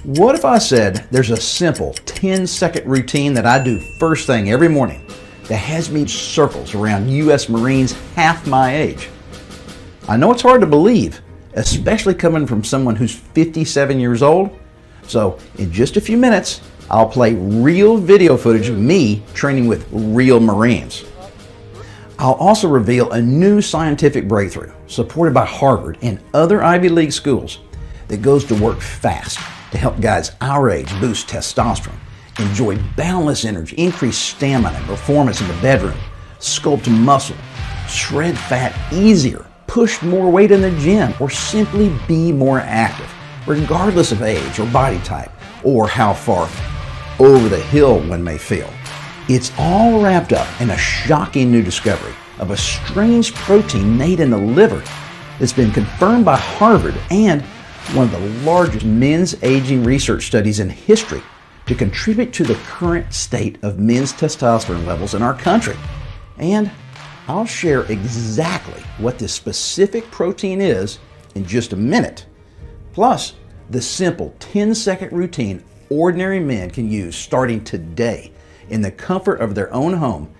What if I said there's a simple 10-second routine that I do first thing every morning that has me circles around U.S. Marines half my age? I know it's hard to believe, especially coming from someone who's 57 years old. So in just a few minutes, I'll play real video footage of me training with real Marines. I'll also reveal a new scientific breakthrough supported by Harvard and other Ivy League schools that goes to work fast to help guys our age boost testosterone, enjoy boundless energy, increase stamina and performance in the bedroom, sculpt muscle, shred fat easier, push more weight in the gym, or simply be more active, regardless of age or body type, or how far over the hill one may feel. It's all wrapped up in a shocking new discovery of a strange protein made in the liver that's been confirmed by Harvard and one of the largest men's aging research studies in history to contribute to the current state of men's testosterone levels in our country. And I'll share exactly what this specific protein is in just a minute. Plus, the simple 10-second routine ordinary men can use starting today in the comfort of their own home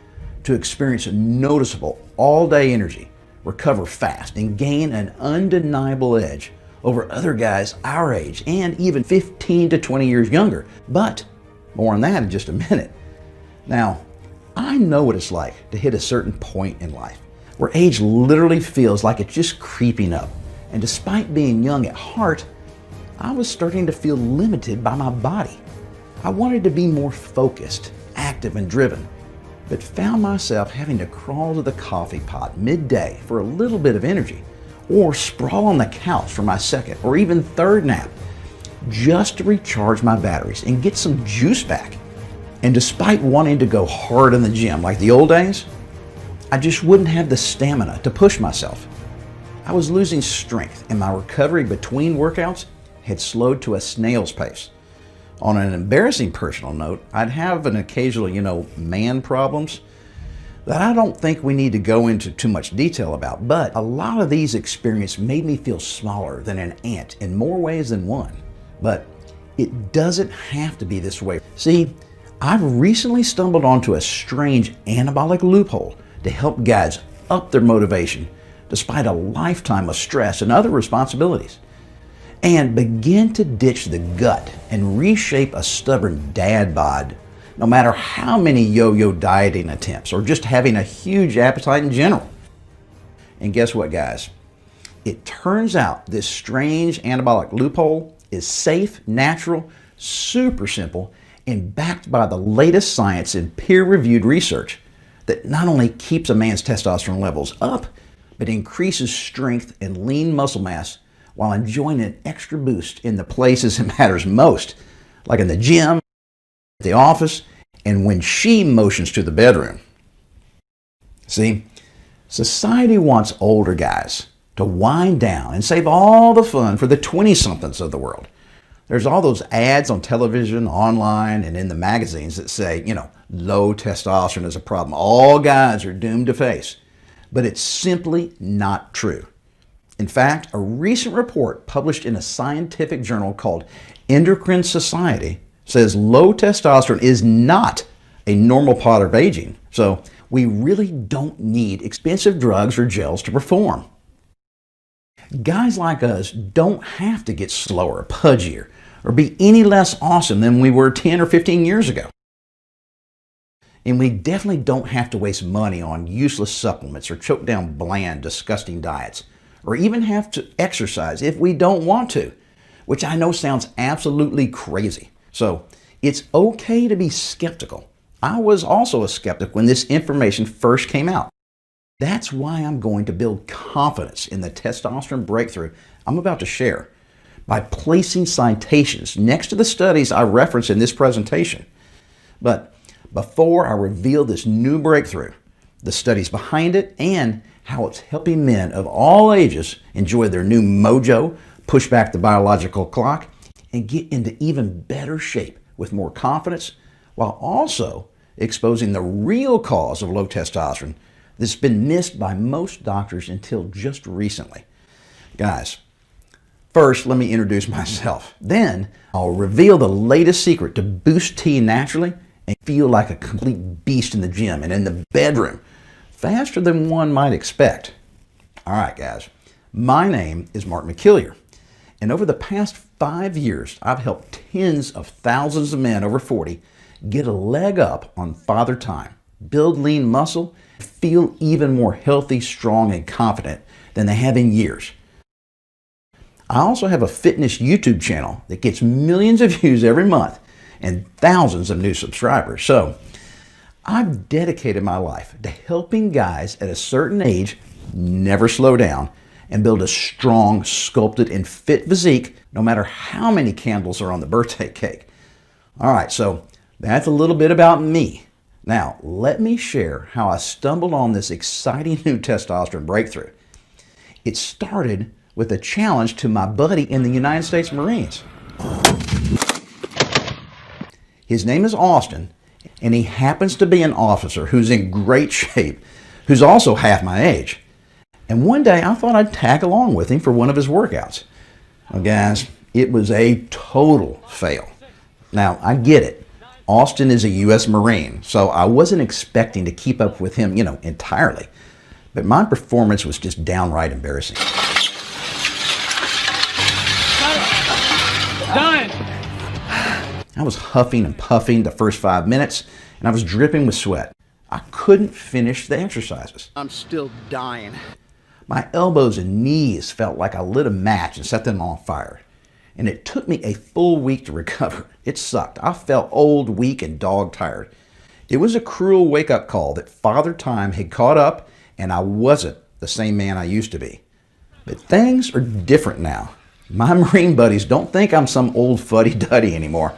to experience noticeable all-day energy, recover fast, and gain an undeniable edge over other guys our age and even 15 to 20 years younger. But more on that in just a minute. Now, I know what it's like to hit a certain point in life where age literally feels like it's just creeping up. And despite being young at heart, I was starting to feel limited by my body. I wanted to be more focused, active, and driven, but found myself having to crawl to the coffee pot midday for a little bit of energy, or sprawl on the couch for my second or even third nap, just to recharge my batteries and get some juice back. And despite wanting to go hard in the gym like the old days, I just wouldn't have the stamina to push myself. I was losing strength and my recovery between workouts had slowed to a snail's pace. On an embarrassing personal note, I'd have an occasional, man problems that I don't think we need to go into too much detail about, but a lot of these experiences made me feel smaller than an ant in more ways than one. But it doesn't have to be this way. See, I've recently stumbled onto a strange anabolic loophole to help guys up their motivation despite a lifetime of stress and other responsibilities, and begin to ditch the gut and reshape a stubborn dad bod, no matter how many yo-yo dieting attempts or just having a huge appetite in general. And guess what, guys? It turns out this strange anabolic loophole is safe, natural, super simple, and backed by the latest science and peer-reviewed research that not only keeps a man's testosterone levels up, but increases strength and lean muscle mass while enjoying an extra boost in the places it matters most, like in the gym, at the office, and when she motions to the bedroom. See, society wants older guys to wind down and save all the fun for the 20-somethings of the world. There's all those ads on television, online, and in the magazines that say, low testosterone is a problem all guys are doomed to face. But it's simply not true. In fact, a recent report published in a scientific journal called Endocrine Society says low testosterone is not a normal part of aging. So we really don't need expensive drugs or gels to perform. Guys like us don't have to get slower, pudgier, or be any less awesome than we were 10 or 15 years ago. And we definitely don't have to waste money on useless supplements or choke down bland, disgusting diets, or even have to exercise if we don't want to, which I know sounds absolutely crazy. So it's okay to be skeptical. I was also a skeptic when this information first came out. That's why I'm going to build confidence in the testosterone breakthrough I'm about to share by placing citations next to the studies I reference in this presentation. But before I reveal this new breakthrough, the studies behind it, and how it's helping men of all ages enjoy their new mojo, push back the biological clock, and get into even better shape with more confidence, while also exposing the real cause of low testosterone that's been missed by most doctors until just recently. Guys, First, let me introduce myself. Then, I'll reveal the latest secret to boost T naturally and feel like a complete beast in the gym and in the bedroom, faster than one might expect. All right, guys. My name is Mark Mcyilar, and over the past 5 years, I've helped tens of thousands of men over 40 get a leg up on father time, build lean muscle, feel even more healthy, strong, and confident than they have in years. I also have a fitness YouTube channel that gets millions of views every month and thousands of new subscribers. So I've dedicated my life to helping guys at a certain age never slow down and build a strong, sculpted, and fit physique no matter how many candles are on the birthday cake. All right, so that's a little bit about me. Now, let me share how I stumbled on this exciting new testosterone breakthrough. It started with a challenge to my buddy in the United States Marines. His name is Austin, and he happens to be an officer who's in great shape, who's also half my age. And one day I thought I'd tag along with him for one of his workouts. Well, guys, it was a total fail. Now, I get it. Austin is a U.S. Marine, so I wasn't expecting to keep up with him, entirely. But my performance was just downright embarrassing. Done. I was huffing and puffing the first 5 minutes, and I was dripping with sweat. I couldn't finish the exercises. I'm still dying. My elbows and knees felt like I lit a match and set them on fire. And it took me a full week to recover. It sucked. I felt old, weak, and dog-tired. It was a cruel wake-up call that Father Time had caught up, and I wasn't the same man I used to be. But things are different now. My Marine buddies don't think I'm some old fuddy-duddy anymore.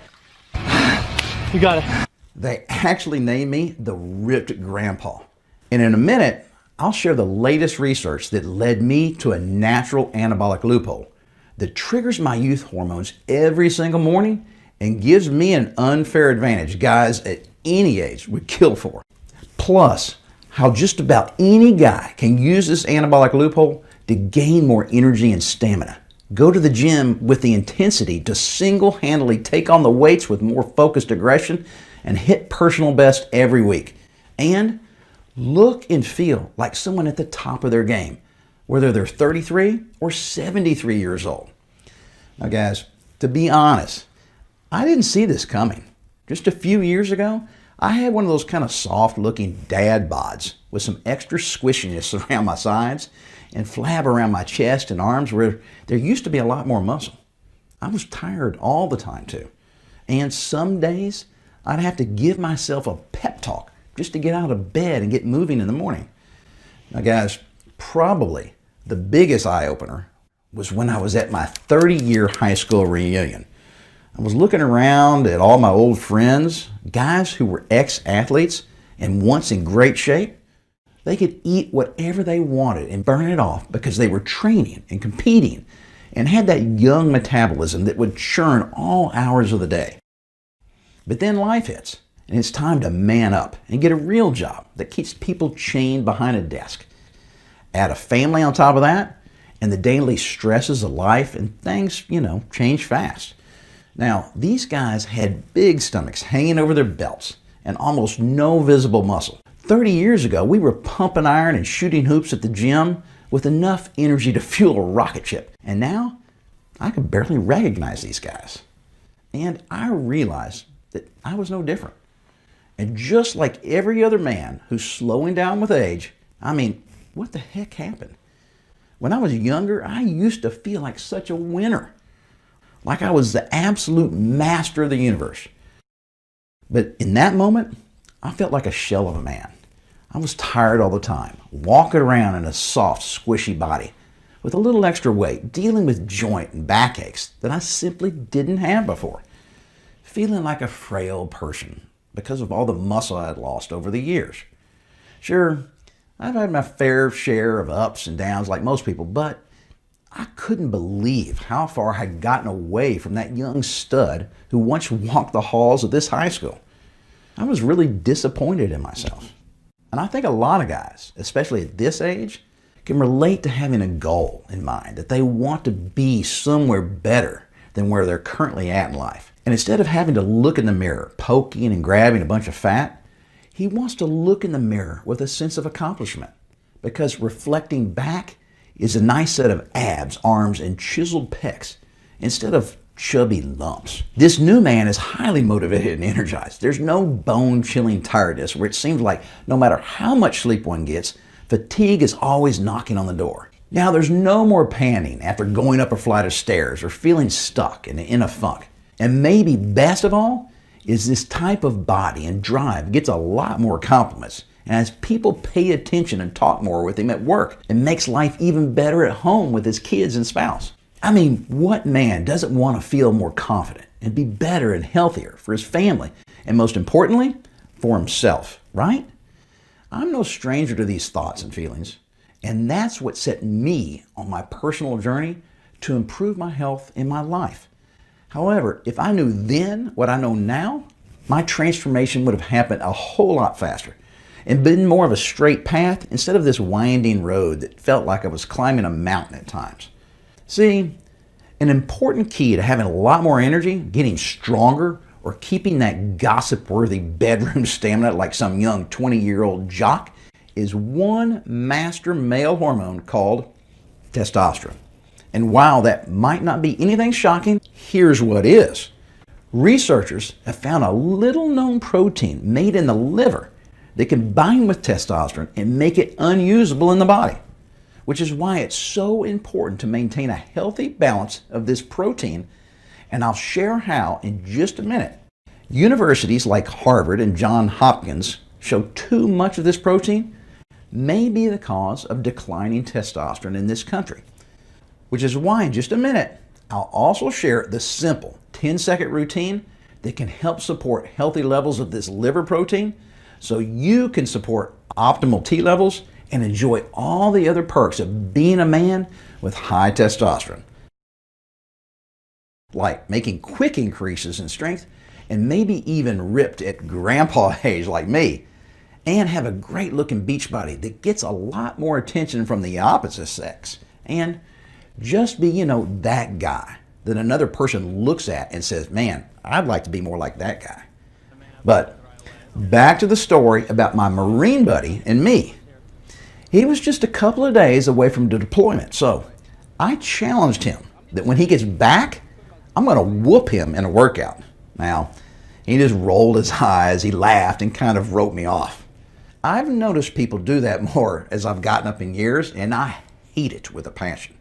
You got it. They actually named me the Ripped Grandpa. And in a minute, I'll share the latest research that led me to a natural anabolic loophole that triggers my youth hormones every single morning and gives me an unfair advantage guys at any age would kill for. Plus, how just about any guy can use this anabolic loophole to gain more energy and stamina. Go to the gym with the intensity to single-handedly take on the weights with more focused aggression and hit personal best every week. And look and feel like someone at the top of their game, whether they're 33 or 73 years old. Now guys, to be honest, I didn't see this coming. Just a few years ago, I had one of those kind of soft-looking dad bods with some extra squishiness around my sides and flab around my chest and arms where there used to be a lot more muscle. I was tired all the time too. And some days, I'd have to give myself a pep talk just to get out of bed and get moving in the morning. Now guys, probably the biggest eye-opener was when I was at my 30-year high school reunion. I was looking around at all my old friends, guys who were ex-athletes and once in great shape. They could eat whatever they wanted and burn it off because they were training and competing and had that young metabolism that would churn all hours of the day. But then life hits, and it's time to man up and get a real job that keeps people chained behind a desk. Add a family on top of that, and the daily stresses of life, and things, change fast. Now, these guys had big stomachs hanging over their belts and almost no visible muscle. 30 years ago, we were pumping iron and shooting hoops at the gym with enough energy to fuel a rocket ship. And now, I could barely recognize these guys. And I realized that I was no different. And just like every other man who's slowing down with age, what the heck happened? When I was younger, I used to feel like such a winner. Like I was the absolute master of the universe. But in that moment, I felt like a shell of a man. I was tired all the time, walking around in a soft, squishy body with a little extra weight, dealing with joint and backaches that I simply didn't have before. Feeling like a frail person because of all the muscle I had lost over the years. Sure, I've had my fair share of ups and downs like most people, but I couldn't believe how far I had gotten away from that young stud who once walked the halls of this high school. I was really disappointed in myself. And I think a lot of guys, especially at this age, can relate to having a goal in mind, that they want to be somewhere better than where they're currently at in life. And instead of having to look in the mirror, poking and grabbing a bunch of fat, he wants to look in the mirror with a sense of accomplishment, because reflecting back is a nice set of abs, arms, and chiseled pecs instead of chubby lumps. This new man is highly motivated and energized. There's no bone-chilling tiredness where it seems like no matter how much sleep one gets, fatigue is always knocking on the door. Now, there's no more panting after going up a flight of stairs or feeling stuck and in a funk. And maybe best of all is this type of body and drive gets a lot more compliments, and as people pay attention and talk more with him at work, it makes life even better at home with his kids and spouse. I mean, what man doesn't want to feel more confident and be better and healthier for his family, and most importantly, for himself, right? I'm no stranger to these thoughts and feelings, and that's what set me on my personal journey to improve my health in my life. However, if I knew then what I know now, my transformation would have happened a whole lot faster and been more of a straight path instead of this winding road that felt like I was climbing a mountain at times. See, an important key to having a lot more energy, getting stronger, or keeping that gossip-worthy bedroom stamina like some young 20-year-old jock is one master male hormone called testosterone. And while that might not be anything shocking, here's what is. Researchers have found a little-known protein made in the liver that can bind with testosterone and make it unusable in the body, which is why it's so important to maintain a healthy balance of this protein, and I'll share how in just a minute. Universities like Harvard and Johns Hopkins show too much of this protein may be the cause of declining testosterone in this country, which is why in just a minute, I'll also share the simple 10-second routine that can help support healthy levels of this liver protein so you can support optimal T levels and enjoy all the other perks of being a man with high testosterone, like making quick increases in strength and maybe even ripped at grandpa age like me, and have a great looking beach body that gets a lot more attention from the opposite sex, and just be, that guy that another person looks at and says, man, I'd like to be more like that guy. But back to the story about my Marine buddy and me. He was just a couple of days away from the deployment, so I challenged him that when he gets back, I'm going to whoop him in a workout. Now, he just rolled his eyes, he laughed, and kind of wrote me off. I've noticed people do that more as I've gotten up in years, and I hate it with a passion.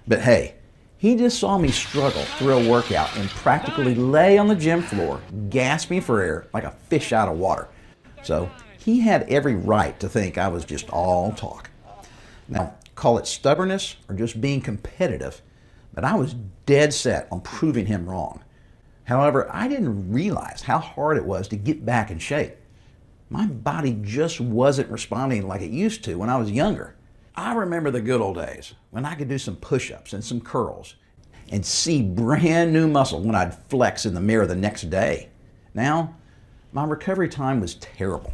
But hey, he just saw me struggle through a workout and practically lay on the gym floor, gasping for air like a fish out of water. So he had every right to think I was just all talk. Now, call it stubbornness or just being competitive, but I was dead set on proving him wrong. However, I didn't realize how hard it was to get back in shape. My body just wasn't responding like it used to when I was younger. I remember the good old days when I could do some push-ups and some curls and see brand new muscle when I'd flex in the mirror the next day. Now, my recovery time was terrible,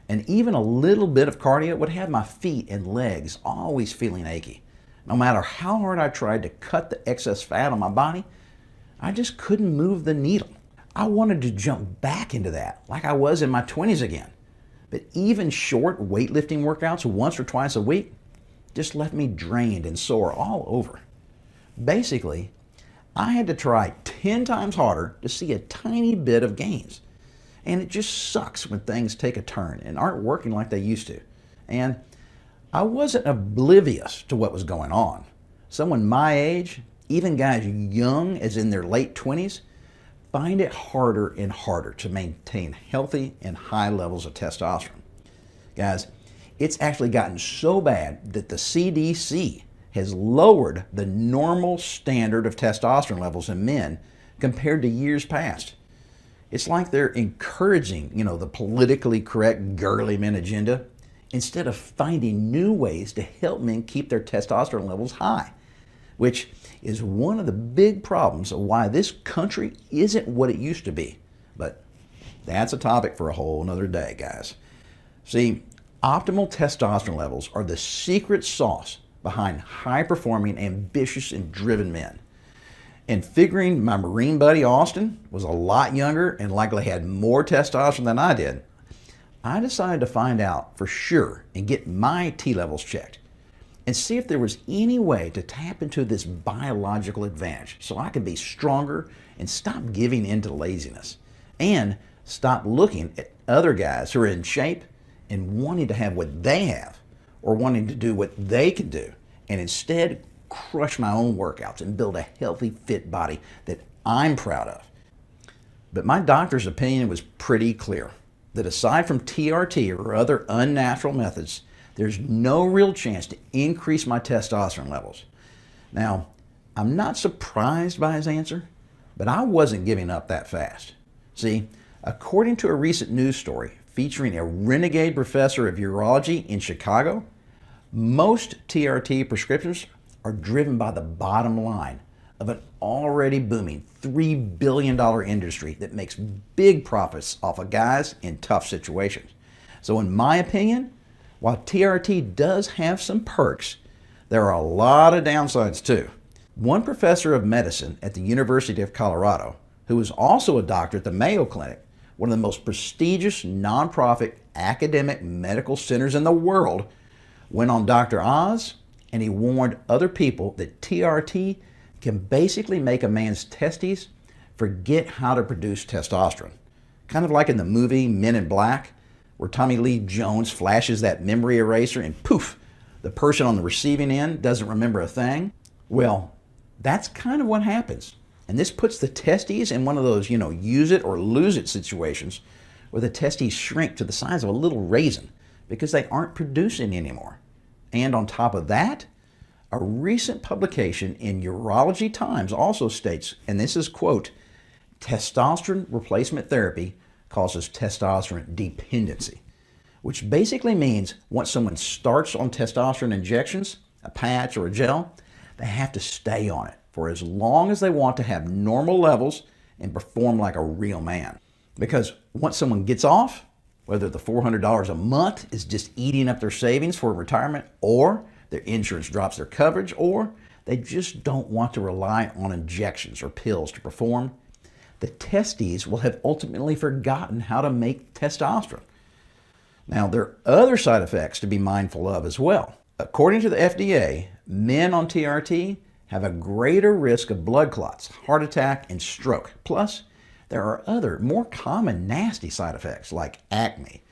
and even a little bit of cardio would have my feet and legs always feeling achy. No matter how hard I tried to cut the excess fat on my body, I just couldn't move the needle. I wanted to jump back into that like I was in my 20s again. But even short weightlifting workouts once or twice a week just left me drained and sore all over. Basically, I had to try 10 times harder to see a tiny bit of gains. And it just sucks when things take a turn and aren't working like they used to. And I wasn't oblivious to what was going on. Someone my age, even guys young as in their late 20s, find it harder and harder to maintain healthy and high levels of testosterone. Guys, it's actually gotten so bad that the CDC has lowered the normal standard of testosterone levels in men compared to years past. It's like they're encouraging, the politically correct girly men agenda instead of finding new ways to help men keep their testosterone levels high, which is one of the big problems of why this country isn't what it used to be. But that's a topic for a whole nother day, guys. See, Optimal testosterone levels are the secret sauce behind high-performing, ambitious, and driven men. And figuring my Marine buddy Austin was a lot younger and likely had more testosterone than I did, I decided to find out for sure and get my T levels checked and see if there was any way to tap into this biological advantage so I could be stronger and stop giving in to laziness and stop looking at other guys who are in shape and wanting to have what they have or wanting to do what they can do, and instead crush my own workouts and build a healthy, fit body that I'm proud of. But my doctor's opinion was pretty clear that aside from TRT or other unnatural methods, there's no real chance to increase my testosterone levels. Now, I'm not surprised by his answer, but I wasn't giving up that fast. See, according to a recent news story featuring a renegade professor of urology in Chicago, most TRT prescriptions are driven by the bottom line of an already booming $3 billion industry that makes big profits off of guys in tough situations. So in my opinion, while TRT does have some perks, there are a lot of downsides too. One professor of medicine at the University of Colorado, who is also a doctor at the Mayo Clinic, one of the most prestigious nonprofit academic medical centers in the world, went on Dr. Oz and he warned other people that TRT can basically make a man's testes forget how to produce testosterone. Kind of like in the movie Men in Black, where Tommy Lee Jones flashes that memory eraser and poof, the person on the receiving end doesn't remember a thing. Well, that's kind of what happens. And this puts the testes in one of those, use it or lose it situations where the testes shrink to the size of a little raisin because they aren't producing anymore. And on top of that, a recent publication in Urology Times also states, and this is quote, testosterone replacement therapy causes testosterone dependency, which basically means once someone starts on testosterone injections, a patch or a gel, they have to stay on it for as long as they want to have normal levels and perform like a real man. Because once someone gets off, whether the $400 a month is just eating up their savings for retirement, or their insurance drops their coverage, or they just don't want to rely on injections or pills to perform, the testes will have ultimately forgotten how to make testosterone. Now, there are other side effects to be mindful of as well. According to the FDA, men on TRT have a greater risk of blood clots, heart attack, and stroke. Plus, there are other more common nasty side effects like acne,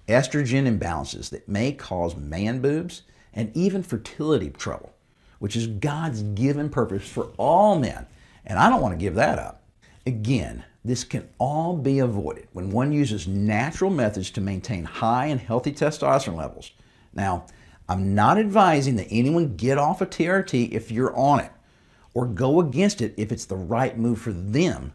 estrogen imbalances that may cause man boobs, and even fertility trouble, which is God's given purpose for all men, and I don't want to give that up. Again, this can all be avoided when one uses natural methods to maintain high and healthy testosterone levels. Now, I'm not advising that anyone get off of TRT if you're on it, or go against it if it's the right move for them.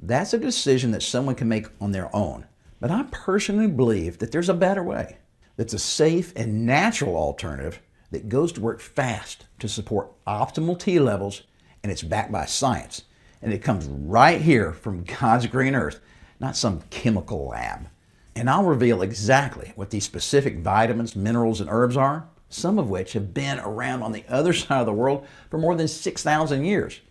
That's a decision that someone can make on their own. But I personally believe that there's a better way. That's a safe and natural alternative that goes to work fast to support optimal T levels, and it's backed by science. And it comes right here from God's green earth, not some chemical lab. And I'll reveal exactly what these specific vitamins, minerals, and herbs are, some of which have been around on the other side of the world for more than 6,000 years.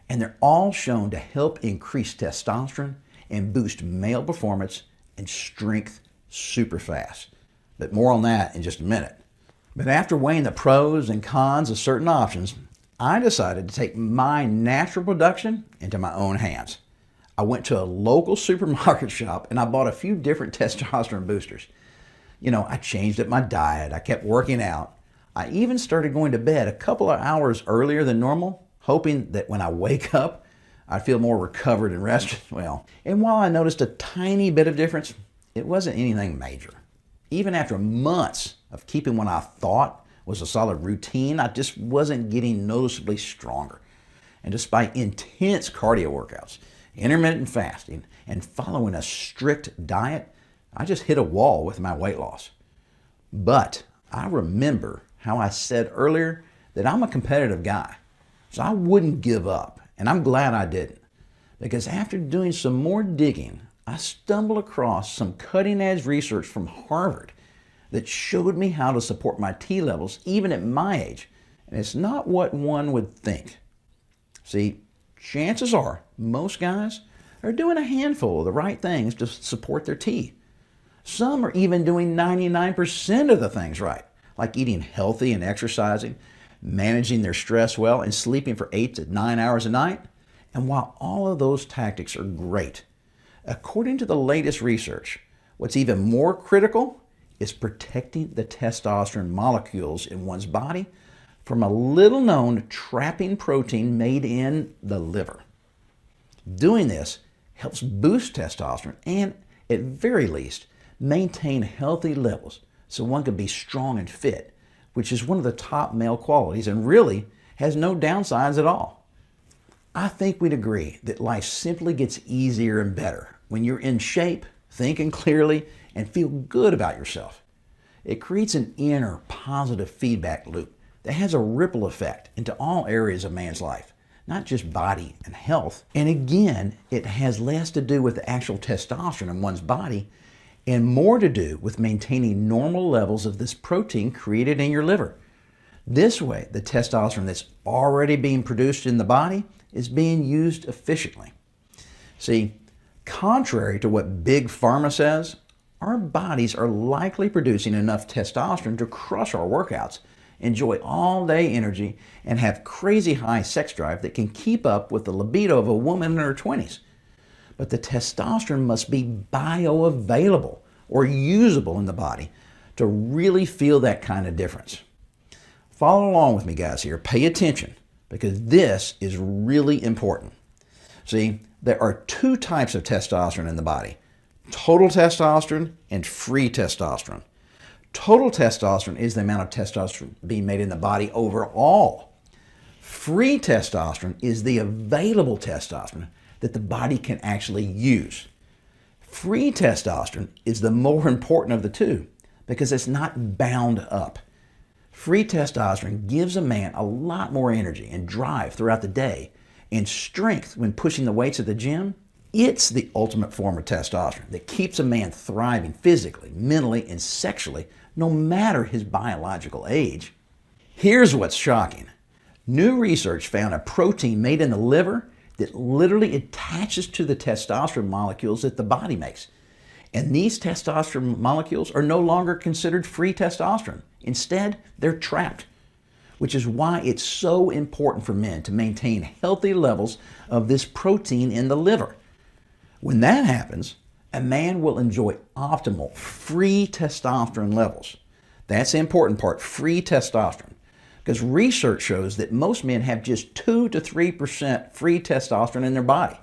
And they're all shown to help increase testosterone and boost male performance and strength super fast. But more on that in just a minute. But after weighing the pros and cons of certain options, I decided to take my natural production into my own hands. I went to a local supermarket shop and I bought a few different testosterone boosters. I changed up my diet, I kept working out. I even started going to bed a couple of hours earlier than normal, hoping that when I wake up, I'd feel more recovered and rested. Well, and while I noticed a tiny bit of difference, it wasn't anything major. Even after months of keeping what I thought was a solid routine, I just wasn't getting noticeably stronger. And despite intense cardio workouts, intermittent fasting, and following a strict diet, I just hit a wall with my weight loss. But I remember how I said earlier that I'm a competitive guy, so I wouldn't give up, and I'm glad I didn't. Because after doing some more digging, I stumbled across some cutting-edge research from Harvard that showed me how to support my T levels even at my age. And it's not what one would think. See, chances are most guys are doing a handful of the right things to support their T. Some are even doing 99% of the things right, like eating healthy and exercising, managing their stress well, and sleeping for 8 to 9 hours a night. And while all of those tactics are great, according to the latest research, what's even more critical is protecting the testosterone molecules in one's body from a little-known trapping protein made in the liver. Doing this helps boost testosterone and, at very least, maintain healthy levels so one can be strong and fit, which is one of the top male qualities and really has no downsides at all. I think we'd agree that life simply gets easier and better when you're in shape, thinking clearly, and feel good about yourself. It creates an inner positive feedback loop that has a ripple effect into all areas of man's life, not just body and health. And again, it has less to do with the actual testosterone in one's body and more to do with maintaining normal levels of this protein created in your liver. This way, the testosterone that's already being produced in the body is being used efficiently. See, contrary to what Big Pharma says, our bodies are likely producing enough testosterone to crush our workouts, enjoy all-day energy, and have crazy high sex drive that can keep up with the libido of a woman in her 20s. But the testosterone must be bioavailable or usable in the body to really feel that kind of difference. Follow along with me, guys, here. Pay attention, because this is really important. See, there are two types of testosterone in the body: total testosterone and free testosterone. Total testosterone is the amount of testosterone being made in the body overall. Free testosterone is the available testosterone that the body can actually use. Free testosterone is the more important of the two because it's not bound up. Free testosterone gives a man a lot more energy and drive throughout the day and strength when pushing the weights at the gym. It's the ultimate form of testosterone that keeps a man thriving physically, mentally, and sexually, no matter his biological age. Here's what's shocking. New research found a protein made in the liver that literally attaches to the testosterone molecules that the body makes. And these testosterone molecules are no longer considered free testosterone. Instead, they're trapped, which is why it's so important for men to maintain healthy levels of this protein in the liver. When that happens, a man will enjoy optimal free testosterone levels. That's the important part, free testosterone. Because research shows that most men have just 2 to 3% free testosterone in their body.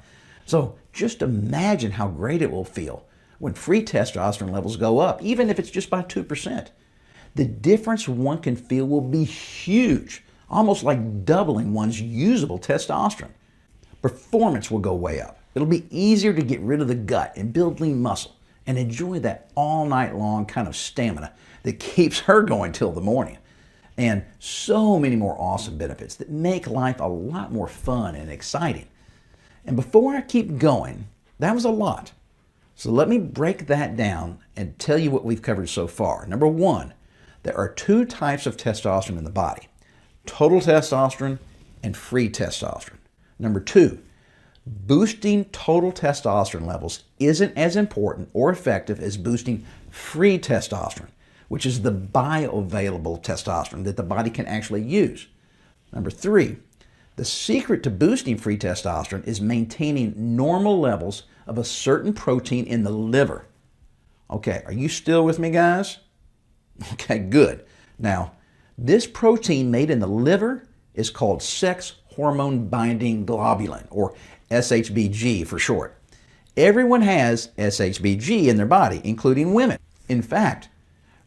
So just imagine how great it will feel when free testosterone levels go up, even if it's just by 2%. The difference one can feel will be huge, almost like doubling one's usable testosterone. Performance will go way up. It'll be easier to get rid of the gut and build lean muscle and enjoy that all night long kind of stamina that keeps her going till the morning. And so many more awesome benefits that make life a lot more fun and exciting. And before I keep going, that was a lot. So let me break that down and tell you what we've covered so far. Number one, there are two types of testosterone in the body: total testosterone and free testosterone. Number two, boosting total testosterone levels isn't as important or effective as boosting free testosterone, which is the bioavailable testosterone that the body can actually use. Number three, the secret to boosting free testosterone is maintaining normal levels of a certain protein in the liver. Okay, are you still with me, guys? Okay, good. Now, this protein made in the liver is called sex hormone binding globulin, or SHBG for short. Everyone has SHBG in their body, including women. In fact,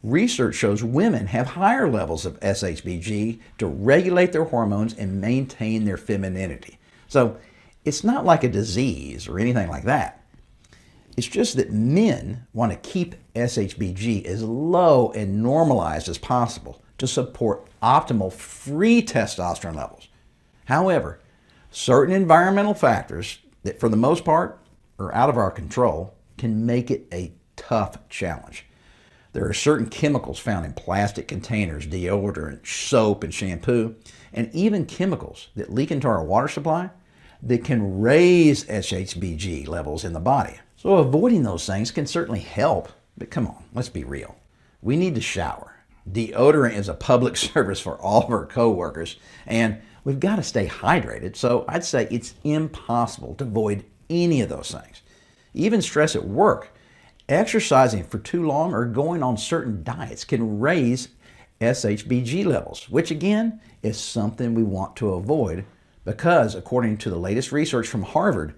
research shows women have higher levels of SHBG to regulate their hormones and maintain their femininity. So it's not like a disease or anything like that. It's just that men want to keep SHBG as low and normalized as possible to support optimal free testosterone levels. However, certain environmental factors that for the most part are out of our control can make it a tough challenge. There are certain chemicals found in plastic containers, deodorant, soap, and shampoo, and even chemicals that leak into our water supply that can raise SHBG levels in the body. So avoiding those things can certainly help, but come on, let's be real. We need to shower. Deodorant is a public service for all of our coworkers, and we've got to stay hydrated, so I'd say it's impossible to avoid any of those things. Even stress at work, exercising for too long, or going on certain diets can raise SHBG levels, which again is something we want to avoid because, according to the latest research from Harvard,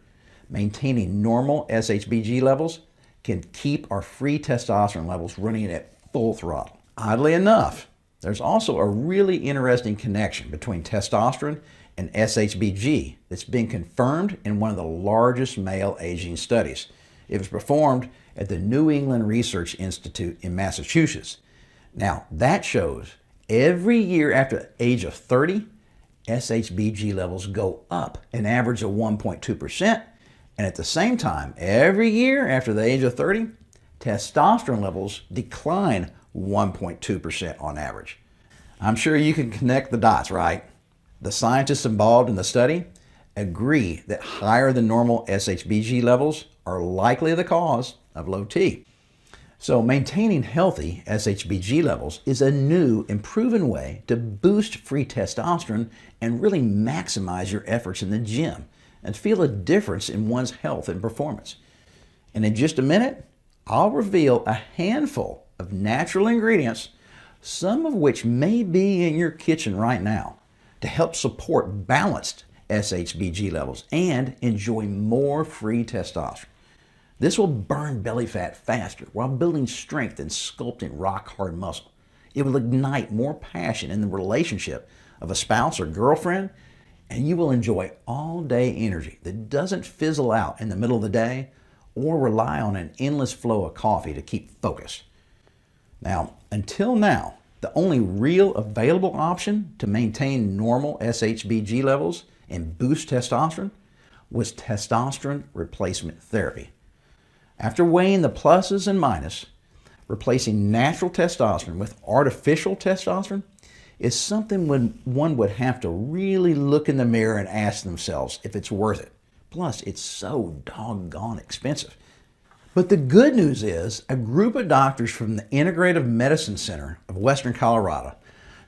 maintaining normal SHBG levels can keep our free testosterone levels running at full throttle. Oddly enough, there's also a really interesting connection between testosterone and SHBG that's been confirmed in one of the largest male aging studies. It was performed at the New England Research Institute in Massachusetts. Now, that shows every year after the age of 30, SHBG levels go up an average of 1.2%, and at the same time, every year after the age of 30, testosterone levels decline 1.2% on average. I'm sure you can connect the dots, right? The scientists involved in the study agree that higher than normal SHBG levels are likely the cause of low T. So maintaining healthy SHBG levels is a new and proven way to boost free testosterone and really maximize your efforts in the gym and feel a difference in one's health and performance. And in just a minute, I'll reveal a handful of natural ingredients, some of which may be in your kitchen right now, to help support balanced SHBG levels and enjoy more free testosterone. This will burn belly fat faster while building strength and sculpting rock-hard muscle. It will ignite more passion in the relationship of a spouse or girlfriend, and you will enjoy all-day energy that doesn't fizzle out in the middle of the day or rely on an endless flow of coffee to keep focused. Now, until now, the only real available option to maintain normal SHBG levels and boost testosterone was testosterone replacement therapy. After weighing the pluses and minuses, replacing natural testosterone with artificial testosterone is something one would have to really look in the mirror and ask themselves if it's worth it. Plus, it's so doggone expensive. But the good news is a group of doctors from the Integrative Medicine Center of Western Colorado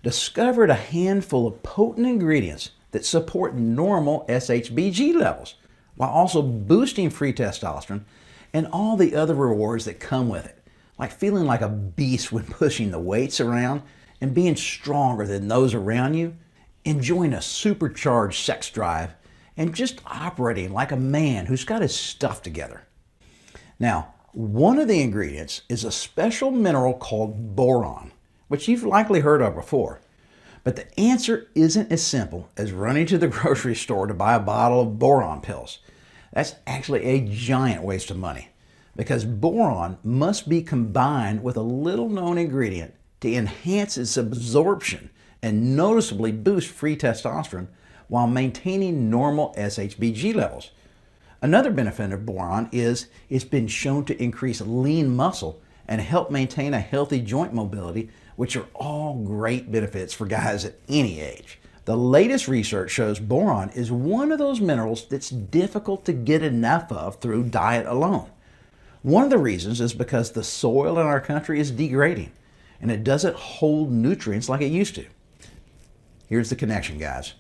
discovered a handful of potent ingredients that support normal SHBG levels while also boosting free testosterone and all the other rewards that come with it, like feeling like a beast when pushing the weights around and being stronger than those around you, enjoying a supercharged sex drive, and just operating like a man who's got his stuff together. Now, one of the ingredients is a special mineral called boron, which you've likely heard of before. But the answer isn't as simple as running to the grocery store to buy a bottle of boron pills. That's actually a giant waste of money because boron must be combined with a little known ingredient to enhance its absorption and noticeably boost free testosterone while maintaining normal SHBG levels. Another benefit of boron is it's been shown to increase lean muscle and help maintain a healthy joint mobility, which are all great benefits for guys at any age. The latest research shows boron is one of those minerals that's difficult to get enough of through diet alone. One of the reasons is because the soil in our country is degrading and it doesn't hold nutrients like it used to. Here's the connection, guys.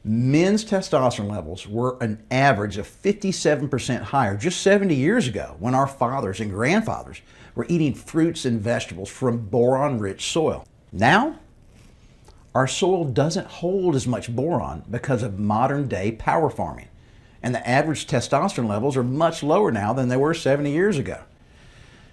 Men's testosterone levels were an average of 57% higher just 70 years ago when our fathers and grandfathers were eating fruits and vegetables from boron-rich soil. Now, our soil doesn't hold as much boron because of modern-day power farming, and the average testosterone levels are much lower now than they were 70 years ago.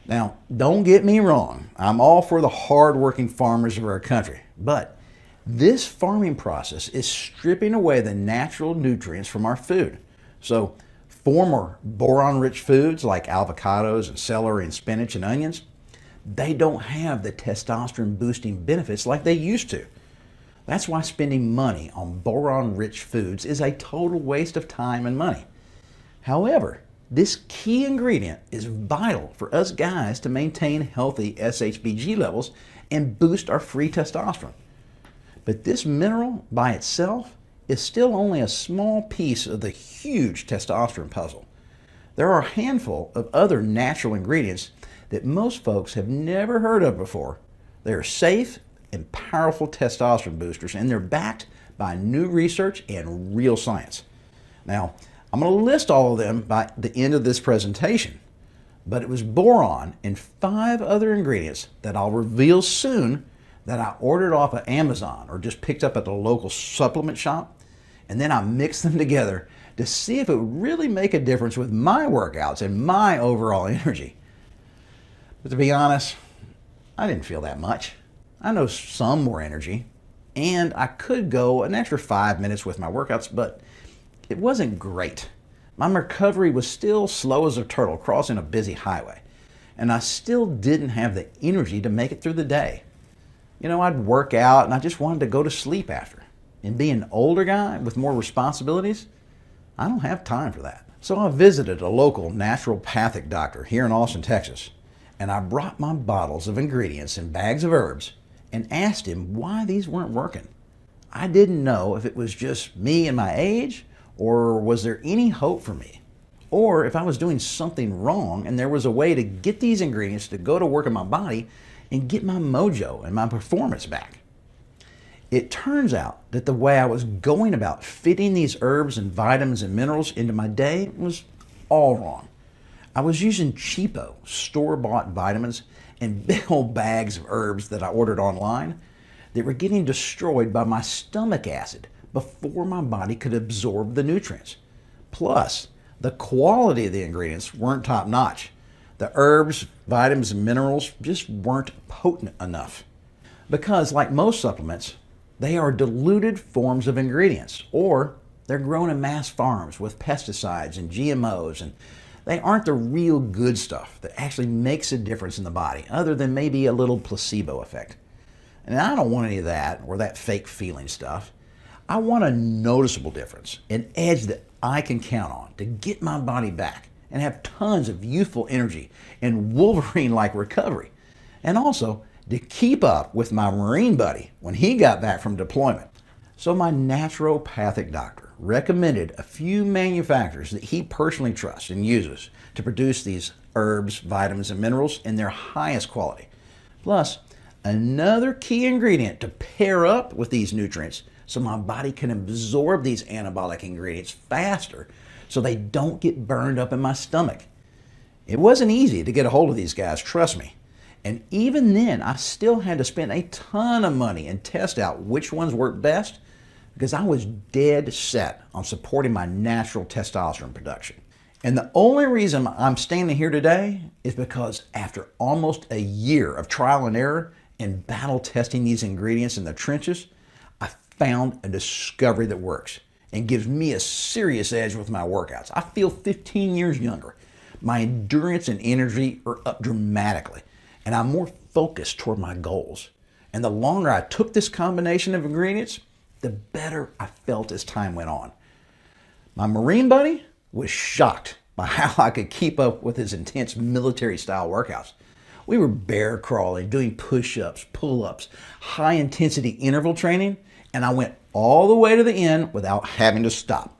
Now, don't get me wrong, I'm all for the hard-working farmers of our country, but this farming process is stripping away the natural nutrients from our food. So, former boron-rich foods like avocados and celery and spinach and onions, they don't have the testosterone-boosting benefits like they used to. That's why spending money on boron-rich foods is a total waste of time and money. However, This key ingredient is vital for us guys to maintain healthy SHBG levels and boost our free testosterone. But this mineral by itself is still only a small piece of the huge testosterone puzzle. There are a handful of other natural ingredients that most folks have never heard of before. They are safe and powerful testosterone boosters, and they're backed by new research and real science. Now, I'm going to list all of them by the end of this presentation, but it was boron and 5 other ingredients that I'll reveal soon that I ordered off of Amazon or just picked up at the local supplement shop, and then I mixed them together to see if it would really make a difference with my workouts and my overall energy. But to be honest, I didn't feel that much. I know some more energy, and I could go an extra 5 minutes with my workouts, but it wasn't great. My recovery was still slow as a turtle crossing a busy highway, and I still didn't have the energy to make it through the day. You know, I'd work out and I just wanted to go to sleep after. And being an older guy with more responsibilities, I don't have time for that. So I visited a local naturopathic doctor here in Austin, Texas, and I brought my bottles of ingredients and bags of herbs and asked him why these weren't working. I didn't know if it was just me and my age, or was there any hope for me? Or if I was doing something wrong and there was a way to get these ingredients to go to work in my body and get my mojo and my performance back. It turns out that the way I was going about fitting these herbs and vitamins and minerals into my day was all wrong. I was using cheapo, store-bought vitamins and big old bags of herbs that I ordered online that were getting destroyed by my stomach acid before my body could absorb the nutrients. Plus, the quality of the ingredients weren't top-notch. The herbs, vitamins, and minerals just weren't potent enough. Because, like most supplements, they are diluted forms of ingredients, or they're grown in mass farms with pesticides and GMOs, and they aren't the real good stuff that actually makes a difference in the body, other than maybe a little placebo effect. And I don't want any of that or that fake feeling stuff. I want a noticeable difference, an edge that I can count on to get my body back and have tons of youthful energy and Wolverine-like recovery. And also to keep up with my Marine buddy when he got back from deployment. So my naturopathic doctor recommended a few manufacturers that he personally trusts and uses to produce these herbs, vitamins, and minerals in their highest quality. Plus, another key ingredient to pair up with these nutrients so my body can absorb these anabolic ingredients faster so they don't get burned up in my stomach. It wasn't easy to get a hold of these guys, trust me. And even then, I still had to spend a ton of money and test out which ones worked best because I was dead set on supporting my natural testosterone production. And the only reason I'm standing here today is because after almost a year of trial and error and battle testing these ingredients in the trenches, I found a discovery that works and gives me a serious edge with my workouts. I feel 15 years younger. My endurance and energy are up dramatically, and I'm more focused toward my goals. And the longer I took this combination of ingredients, the better I felt as time went on. My Marine buddy was shocked by how I could keep up with his intense military-style workouts. We were bear crawling, doing push-ups, pull-ups, high-intensity interval training, and I went all the way to the end without having to stop.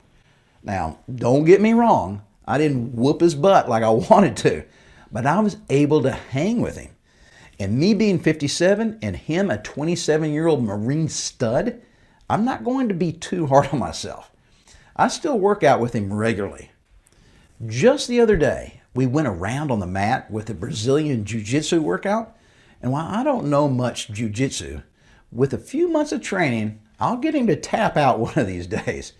Now, don't get me wrong, I didn't whoop his butt like I wanted to, but I was able to hang with him. And me being 57 and him a 27-year-old Marine stud, I'm not going to be too hard on myself. I still work out with him regularly. Just the other day, we went around on the mat with a Brazilian Jiu-Jitsu workout, and while I don't know much Jiu-Jitsu, with a few months of training, I'll get him to tap out one of these days.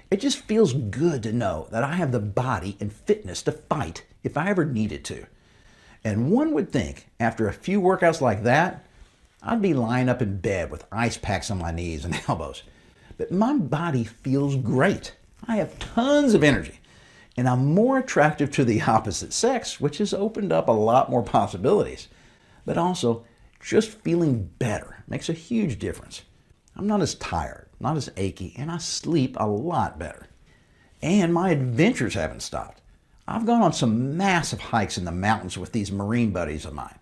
It just feels good to know that I have the body and fitness to fight if I ever needed to. And one would think, after a few workouts like that, I'd be lying up in bed with ice packs on my knees and elbows. But my body feels great. I have tons of energy. And I'm more attractive to the opposite sex, which has opened up a lot more possibilities. But also, just feeling better makes a huge difference. I'm not as tired, not as achy, and I sleep a lot better. And my adventures haven't stopped. I've gone on some massive hikes in the mountains with these Marine buddies of mine.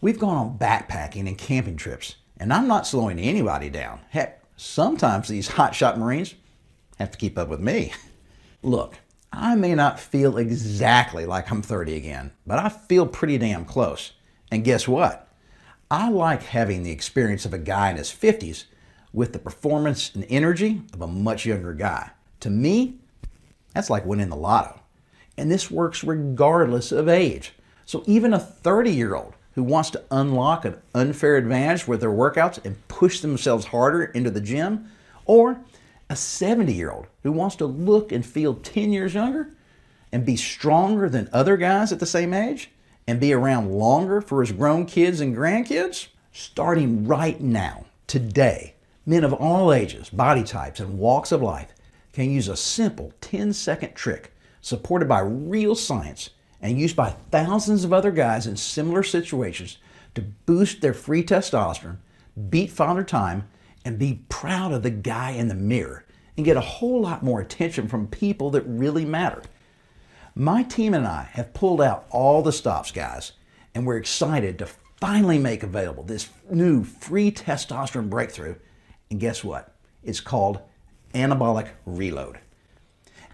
We've gone on backpacking and camping trips, and I'm not slowing anybody down. Heck, sometimes these hotshot Marines have to keep up with me. Look, I may not feel exactly like I'm 30 again, but I feel pretty damn close. And guess what? I like having the experience of a guy in his 50s with the performance and energy of a much younger guy. To me, that's like winning the lotto. And this works regardless of age. So even a 30-year-old who wants to unlock an unfair advantage with their workouts and push themselves harder into the gym, or a 70-year-old who wants to look and feel 10 years younger and be stronger than other guys at the same age and be around longer for his grown kids and grandkids, starting right now, today, men of all ages, body types, and walks of life can use a simple 10-second trick supported by real science and used by thousands of other guys in similar situations to boost their free testosterone, beat Father Time, and be proud of the guy in the mirror and get a whole lot more attention from people that really matter. My team and I have pulled out all the stops, guys, and we're excited to finally make available this new free testosterone breakthrough. And guess what? It's called Anabolic Reload.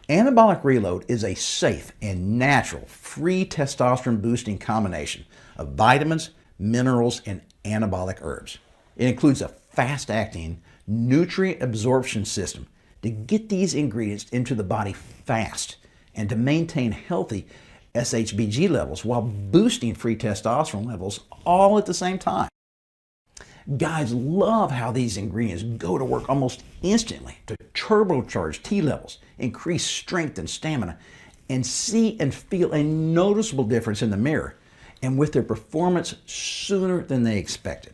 Anabolic Reload is a safe and natural free testosterone boosting combination of vitamins, minerals, and anabolic herbs. It includes a fast-acting nutrient absorption system to get these ingredients into the body fast and to maintain healthy SHBG levels while boosting free testosterone levels all at the same time. Guys love how these ingredients go to work almost instantly to turbocharge T levels, increase strength and stamina, and see and feel a noticeable difference in the mirror and with their performance sooner than they expected.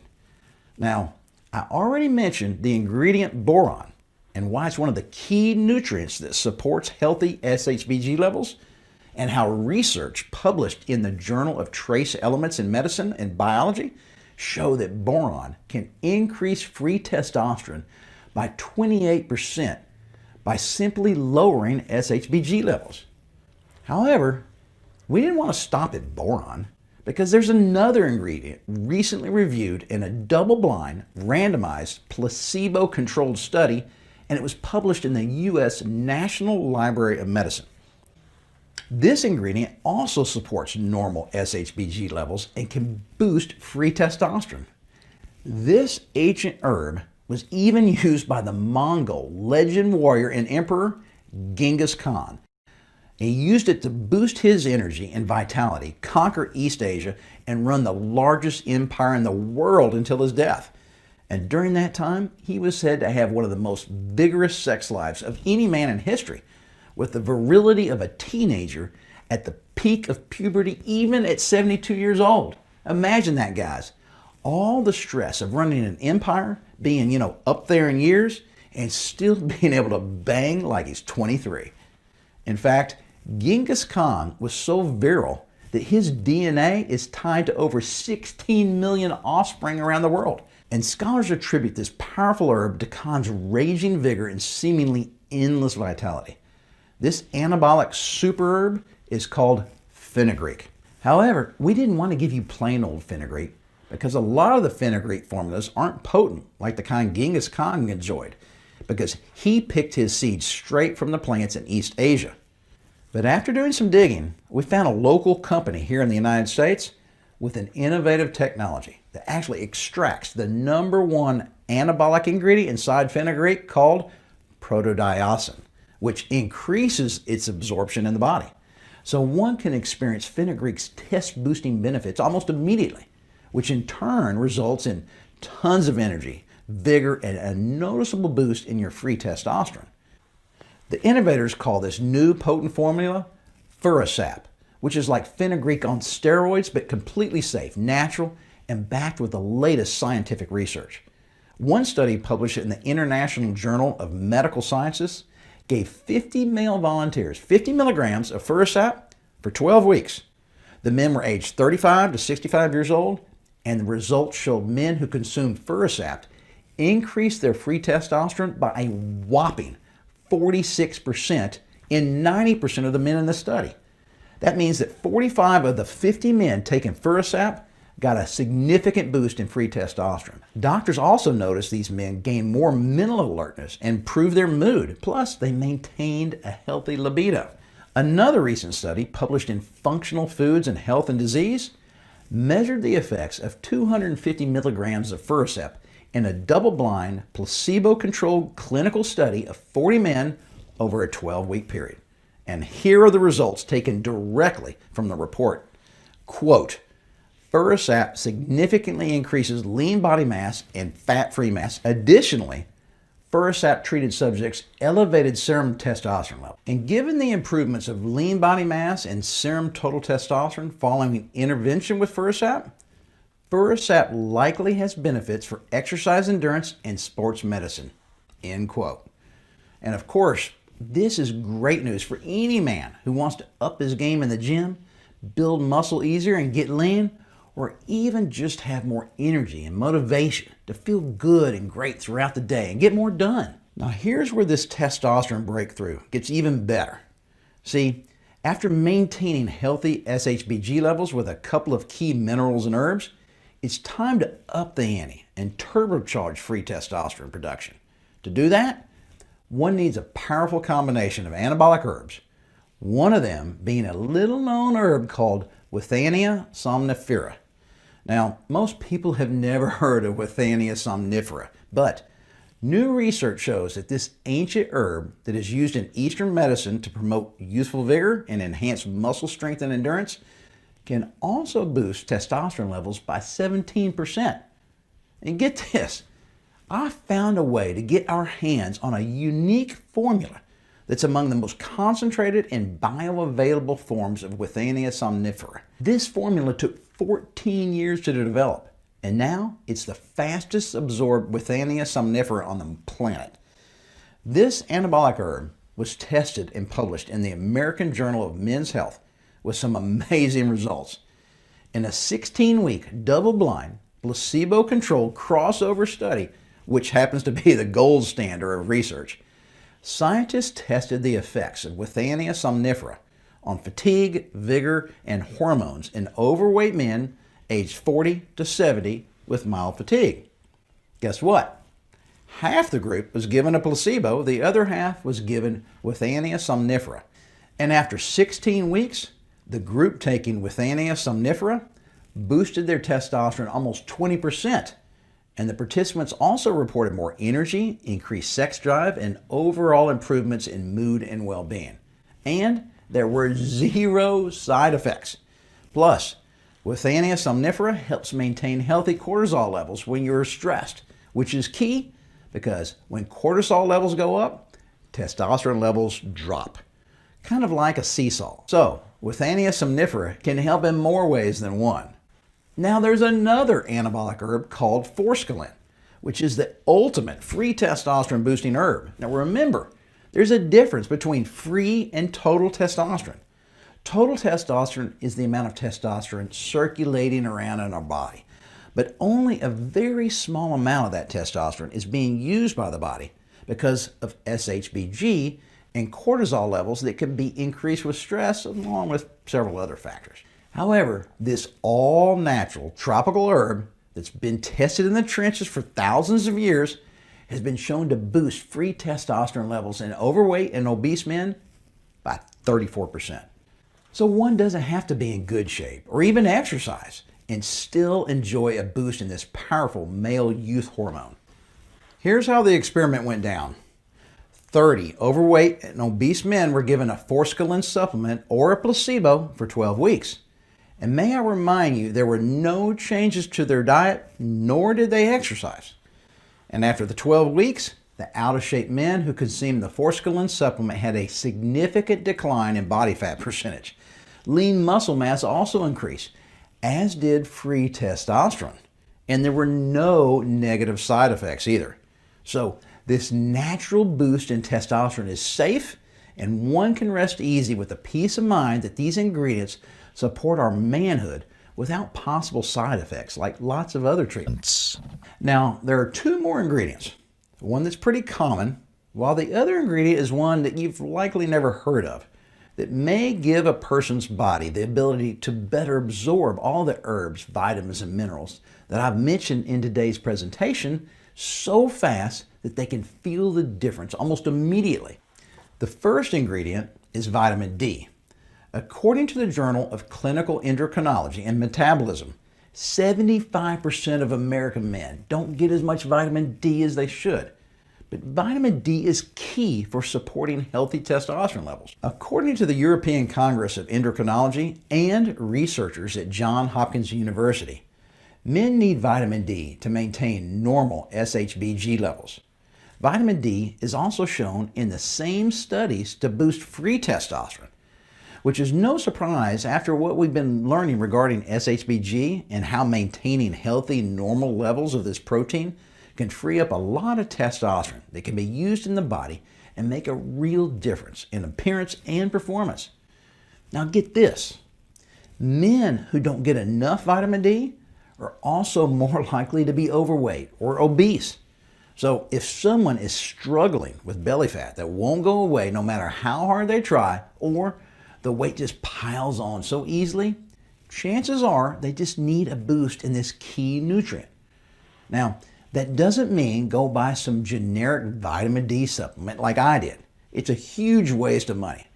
Now, I already mentioned the ingredient boron and why it's one of the key nutrients that supports healthy SHBG levels, and how research published in the Journal of Trace Elements in Medicine and Biology show that boron can increase free testosterone by 28% by simply lowering SHBG levels. However, we didn't want to stop at boron because there's another ingredient recently reviewed in a double-blind, randomized, placebo-controlled study, and it was published in the U.S. National Library of Medicine. This ingredient also supports normal SHBG levels and can boost free testosterone. This ancient herb was even used by the Mongol legend warrior and emperor Genghis Khan. He used it to boost his energy and vitality, conquer East Asia, and run the largest empire in the world until his death. And during that time, he was said to have one of the most vigorous sex lives of any man in history, with the virility of a teenager at the peak of puberty, even at 72 years old. Imagine that, guys. All the stress of running an empire, being, up there in years, and still being able to bang like he's 23. In fact, Genghis Khan was so virile that his DNA is tied to over 16 million offspring around the world. And scholars attribute this powerful herb to Khan's raging vigor and seemingly endless vitality. This anabolic super herb is called fenugreek. However, we didn't want to give you plain old fenugreek because a lot of the fenugreek formulas aren't potent like the kind Genghis Khan enjoyed, because he picked his seeds straight from the plants in East Asia. But after doing some digging, we found a local company here in the United States with an innovative technology that actually extracts the #1 anabolic ingredient inside fenugreek called protodiosine, which increases its absorption in the body. So one can experience fenugreek's test-boosting benefits almost immediately, which in turn results in tons of energy, vigor, and a noticeable boost in your free testosterone. The innovators call this new potent formula Furisap, which is like fenugreek on steroids, but completely safe, natural, and backed with the latest scientific research. One study published in the International Journal of Medical Sciences gave 50 male volunteers 50 milligrams of Furisap for 12 weeks. The men were aged 35 to 65 years old, and the results showed men who consumed Furisap increased their free testosterone by a whopping 46% in 90% of the men in the study. That means that 45 of the 50 men taking Furisap got a significant boost in free testosterone. Doctors also noticed these men gained more mental alertness and improved their mood. Plus, they maintained a healthy libido. Another recent study published in Functional Foods and Health and Disease measured the effects of 250 milligrams of Furisap in a double-blind, placebo-controlled clinical study of 40 men over a 12-week period. And here are the results taken directly from the report. Quote, Furisap significantly increases lean body mass and fat-free mass. Additionally, Furisap-treated subjects elevated serum testosterone level. And given the improvements of lean body mass and serum total testosterone following intervention with Furisap, Furisap likely has benefits for exercise endurance and sports medicine. End quote. And of course, this is great news for any man who wants to up his game in the gym, build muscle easier and get lean, or even just have more energy and motivation to feel good and great throughout the day and get more done. Now here's where this testosterone breakthrough gets even better. See, after maintaining healthy SHBG levels with a couple of key minerals and herbs, it's time to up the ante and turbocharge free testosterone production. To do that, one needs a powerful combination of anabolic herbs, one of them being a little-known herb called Withania somnifera. Now, most people have never heard of Withania somnifera, but new research shows that this ancient herb that is used in Eastern medicine to promote youthful vigor and enhance muscle strength and endurance can also boost testosterone levels by 17%. And get this, I found a way to get our hands on a unique formula that's among the most concentrated and bioavailable forms of Withania somnifera. This formula took 14 years to develop, and now it's the fastest absorbed Withania somnifera on the planet. This anabolic herb was tested and published in the American Journal of Men's Health with some amazing results. In a 16-week, double-blind, placebo-controlled crossover study, which happens to be the gold standard of research, scientists tested the effects of Withania somnifera on fatigue, vigor, and hormones in overweight men aged 40 to 70 with mild fatigue. Guess what? Half the group was given a placebo, the other half was given Withania somnifera. And after 16 weeks, the group taking Withania somnifera boosted their testosterone almost 20%. And the participants also reported more energy, increased sex drive, and overall improvements in mood and well-being. And there were 0 side effects. Plus, Withania somnifera helps maintain healthy cortisol levels when you're stressed, which is key because when cortisol levels go up, testosterone levels drop. Kind of like a seesaw. So, Withania somnifera can help in more ways than one. Now there's another anabolic herb called forskolin, which is the ultimate free testosterone boosting herb. Now remember, there's a difference between free and total testosterone. Total testosterone is the amount of testosterone circulating around in our body, but only a very small amount of that testosterone is being used by the body because of SHBG and cortisol levels that can be increased with stress along with several other factors. However, this all-natural tropical herb that's been tested in the trenches for thousands of years has been shown to boost free testosterone levels in overweight and obese men by 34%. So one doesn't have to be in good shape or even exercise and still enjoy a boost in this powerful male youth hormone. Here's how the experiment went down. 30 overweight and obese men were given a forskolin supplement or a placebo for 12 weeks. And may I remind you, there were no changes to their diet, nor did they exercise. And after the 12 weeks, the out-of-shape men who consumed the forskolin supplement had a significant decline in body fat percentage. Lean muscle mass also increased, as did free testosterone. And there were no negative side effects either. So this natural boost in testosterone is safe, and one can rest easy with the peace of mind that these ingredients support our manhood without possible side effects like lots of other treatments. Now, there are 2 more ingredients. One that's pretty common, while the other ingredient is one that you've likely never heard of. that may give a person's body the ability to better absorb all the herbs, vitamins, and minerals that I've mentioned in today's presentation so fast that they can feel the difference almost immediately. The first ingredient is vitamin D. According to the Journal of Clinical Endocrinology and Metabolism, 75% of American men don't get as much vitamin D as they should. But vitamin D is key for supporting healthy testosterone levels. According to the European Congress of Endocrinology and researchers at Johns Hopkins University, men need vitamin D to maintain normal SHBG levels. Vitamin D is also shown in the same studies to boost free testosterone, which is no surprise after what we've been learning regarding SHBG and how maintaining healthy, normal levels of this protein can free up a lot of testosterone that can be used in the body and make a real difference in appearance and performance. Now get this, men who don't get enough vitamin D are also more likely to be overweight or obese. So if someone is struggling with belly fat that won't go away no matter how hard they try, or the weight just piles on so easily, chances are they just need a boost in this key nutrient. Now, that doesn't mean go buy some generic vitamin D supplement like I did. It's a huge waste of money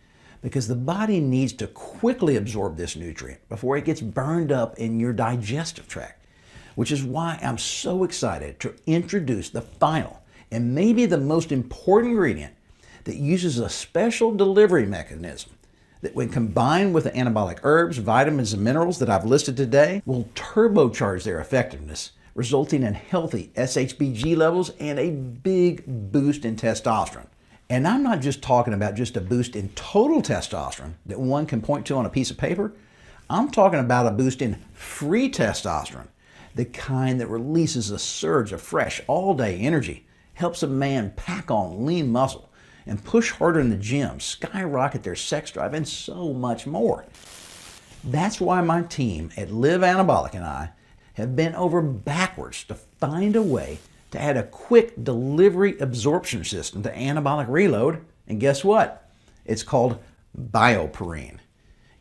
because the body needs to quickly absorb this nutrient before it gets burned up in your digestive tract, which is why I'm so excited to introduce the final and maybe the most important ingredient that uses a special delivery mechanism that when combined with the anabolic herbs, vitamins, and minerals that I've listed today will turbocharge their effectiveness, resulting in healthy SHBG levels and a big boost in testosterone. And I'm not just talking about just a boost in total testosterone that one can point to on a piece of paper. I'm talking about a boost in free testosterone, the kind that releases a surge of fresh all-day energy, helps a man pack on lean muscle, and push harder in the gym, skyrocket their sex drive, and so much more. That's why my team at Live Anabolic and I have bent over backwards to find a way to add a quick delivery absorption system to Anabolic Reload, and guess what? It's called BioPerine.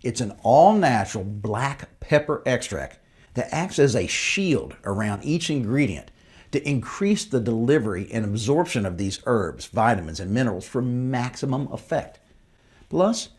It's an all-natural black pepper extract that acts as a shield around each ingredient to increase the delivery and absorption of these herbs, vitamins, and minerals for maximum effect. Plus,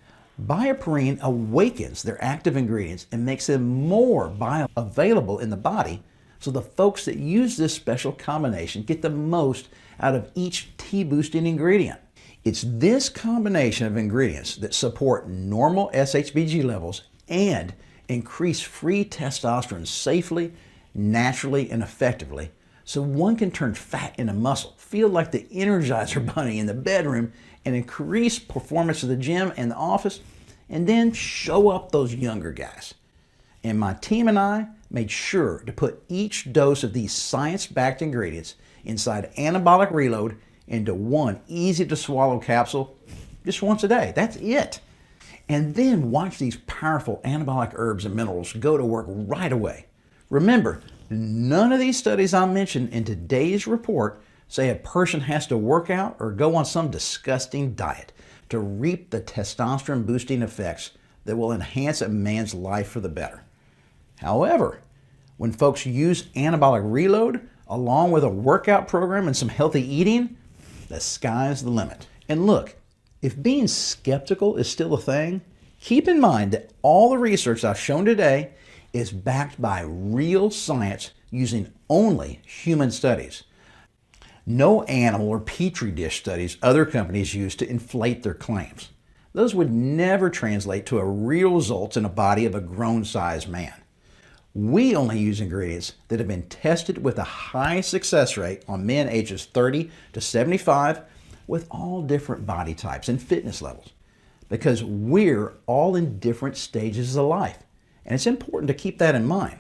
BioPerine awakens their active ingredients and makes them more bioavailable in the body, so the folks that use this special combination get the most out of each T-boosting ingredient. It's this combination of ingredients that support normal SHBG levels and increase free testosterone safely, naturally, and effectively, so one can turn fat into muscle, feel like the Energizer Bunny in the bedroom, and increase performance of the gym and the office, and then show up those younger guys. And my team and I made sure to put each dose of these science-backed ingredients inside Anabolic Reload into one easy-to-swallow capsule just once a day. That's it. And then watch these powerful anabolic herbs and minerals go to work right away. Remember, none of these studies I mentioned in today's report say a person has to work out or go on some disgusting diet to reap the testosterone boosting effects that will enhance a man's life for the better. However, when folks use Anabolic Reload along with a workout program and some healthy eating, the sky's the limit. And look, if being skeptical is still a thing, keep in mind that all the research I've shown today is backed by real science using only human studies. No animal or petri dish studies other companies use to inflate their claims. Those would never translate to a real result in a body of a grown-sized man. We only use ingredients that have been tested with a high success rate on men ages 30 to 75 with all different body types and fitness levels, because we're all in different stages of life, and it's important to keep that in mind.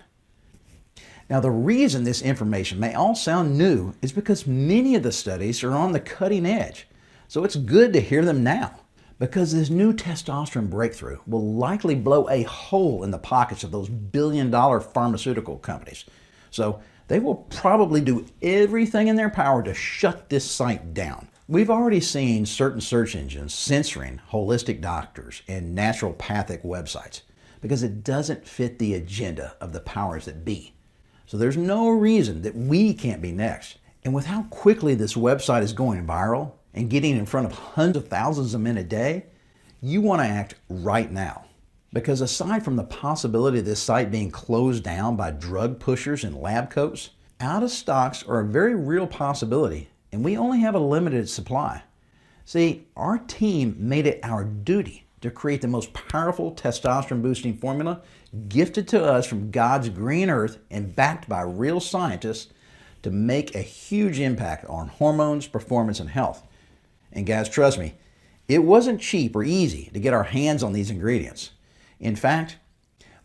Now, the reason this information may all sound new is because many of the studies are on the cutting edge, so it's good to hear them now, because this new testosterone breakthrough will likely blow a hole in the pockets of those billion-dollar pharmaceutical companies. So they will probably do everything in their power to shut this site down. We've already seen certain search engines censoring holistic doctors and naturopathic websites because it doesn't fit the agenda of the powers that be. So there's no reason that we can't be next. And with how quickly this website is going viral and getting in front of hundreds of thousands of men a day, you want to act right now. Because aside from the possibility of this site being closed down by drug pushers in lab coats, out of stocks are a very real possibility, and we only have a limited supply. See, our team made it our duty to create the most powerful testosterone boosting formula gifted to us from God's green earth and backed by real scientists to make a huge impact on hormones, performance, and health. And guys, trust me, it wasn't cheap or easy to get our hands on these ingredients. In fact,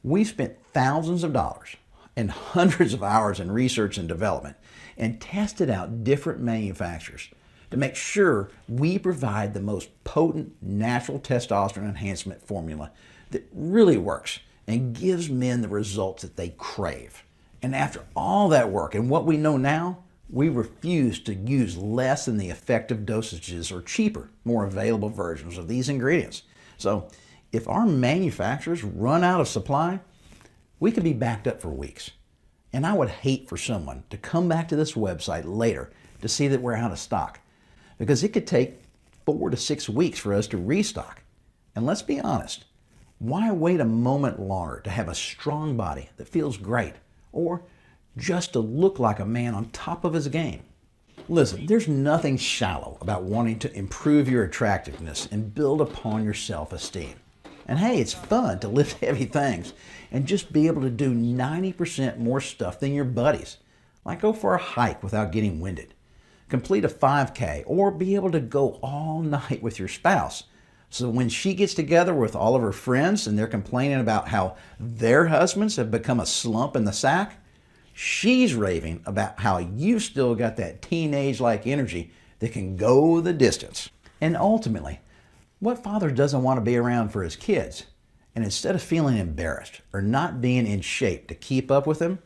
we spent thousands of dollars and hundreds of hours in research and development and tested out different manufacturers to make sure we provide the most potent natural testosterone enhancement formula that really works and gives men the results that they crave. And after all that work and what we know now, we refuse to use less than the effective dosages or cheaper, more available versions of these ingredients. So if our manufacturers run out of supply, we could be backed up for weeks. And I would hate for someone to come back to this website later to see that we're out of stock, because it could take 4 to 6 weeks for us to restock. And let's be honest, why wait a moment longer to have a strong body that feels great, or just to look like a man on top of his game? Listen, there's nothing shallow about wanting to improve your attractiveness and build upon your self-esteem. And hey, it's fun to lift heavy things and just be able to do 90% more stuff than your buddies, like go for a hike without getting winded, complete a 5K, or be able to go all night with your spouse. So when she gets together with all of her friends and they're complaining about how their husbands have become a slump in the sack, she's raving about how you've still got that teenage-like energy that can go the distance. And ultimately, what father doesn't want to be around for his kids? And instead of feeling embarrassed or not being in shape to keep up with them,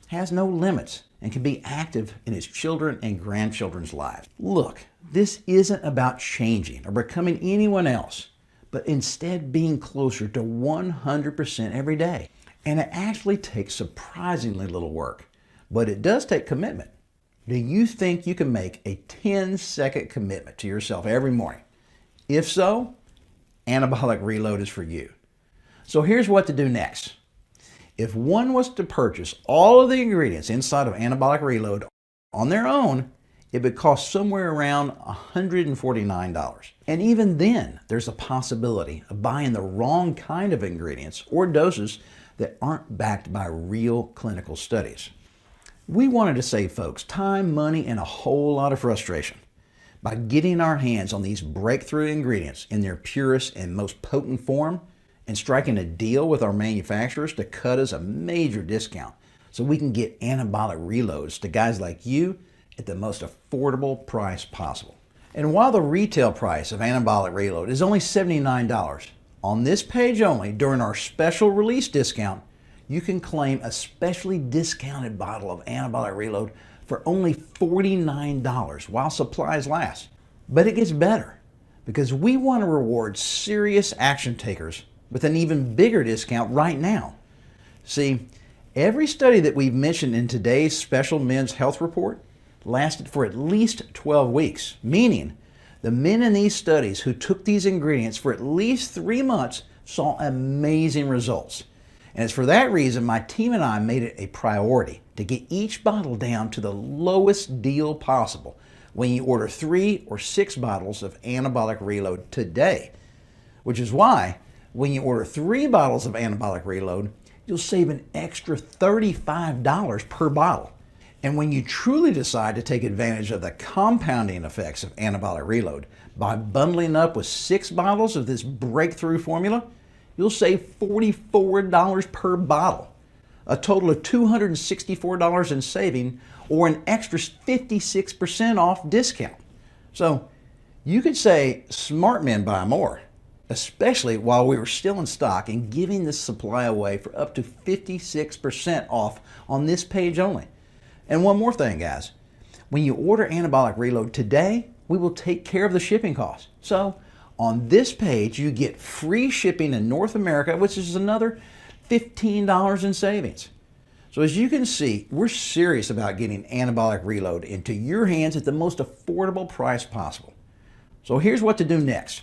has no limits and can be active in his children and grandchildren's lives. Look, this isn't about changing or becoming anyone else, but instead being closer to 100% every day. And it actually takes surprisingly little work, but it does take commitment. Do you think you can make a 10-second commitment to yourself every morning? If so, Anabolic Reload is for you. So here's what to do next. If one was to purchase all of the ingredients inside of Anabolic Reload on their own, it would cost somewhere around $149. And even then, there's a possibility of buying the wrong kind of ingredients or doses that aren't backed by real clinical studies. We wanted to save folks time, money, and a whole lot of frustration by getting our hands on these breakthrough ingredients in their purest and most potent form and striking a deal with our manufacturers to cut us a major discount so we can get anabolic reloads to guys like you at the most affordable price possible. And while the retail price of Anabolic Reload is only $79, on this page only, during our special release discount, you can claim a specially discounted bottle of Anabolic Reload for only $49 while supplies last. But it gets better, because we want to reward serious action takers with an even bigger discount right now. See, every study that we've mentioned in today's special men's health report lasted for at least 12 weeks, meaning the men in these studies who took these ingredients for at least 3 months saw amazing results. And it's for that reason my team and I made it a priority to get each bottle down to the lowest deal possible when you order 3 or 6 bottles of Anabolic Reload today. Which is why when you order 3 bottles of Anabolic Reload, you'll save an extra $35 per bottle. And when you truly decide to take advantage of the compounding effects of Anabolic Reload by bundling up with 6 bottles of this breakthrough formula, you'll save $44 per bottle, a total of $264 in saving, or an extra 56% off discount. So you could say smart men buy more, especially while we were still in stock and giving this supply away for up to 56% off on this page only. And one more thing, guys. When you order Anabolic Reload today, we will take care of the shipping costs. So on this page, you get free shipping in North America, which is another $15 in savings. So as you can see, we're serious about getting Anabolic Reload into your hands at the most affordable price possible. So here's what to do next.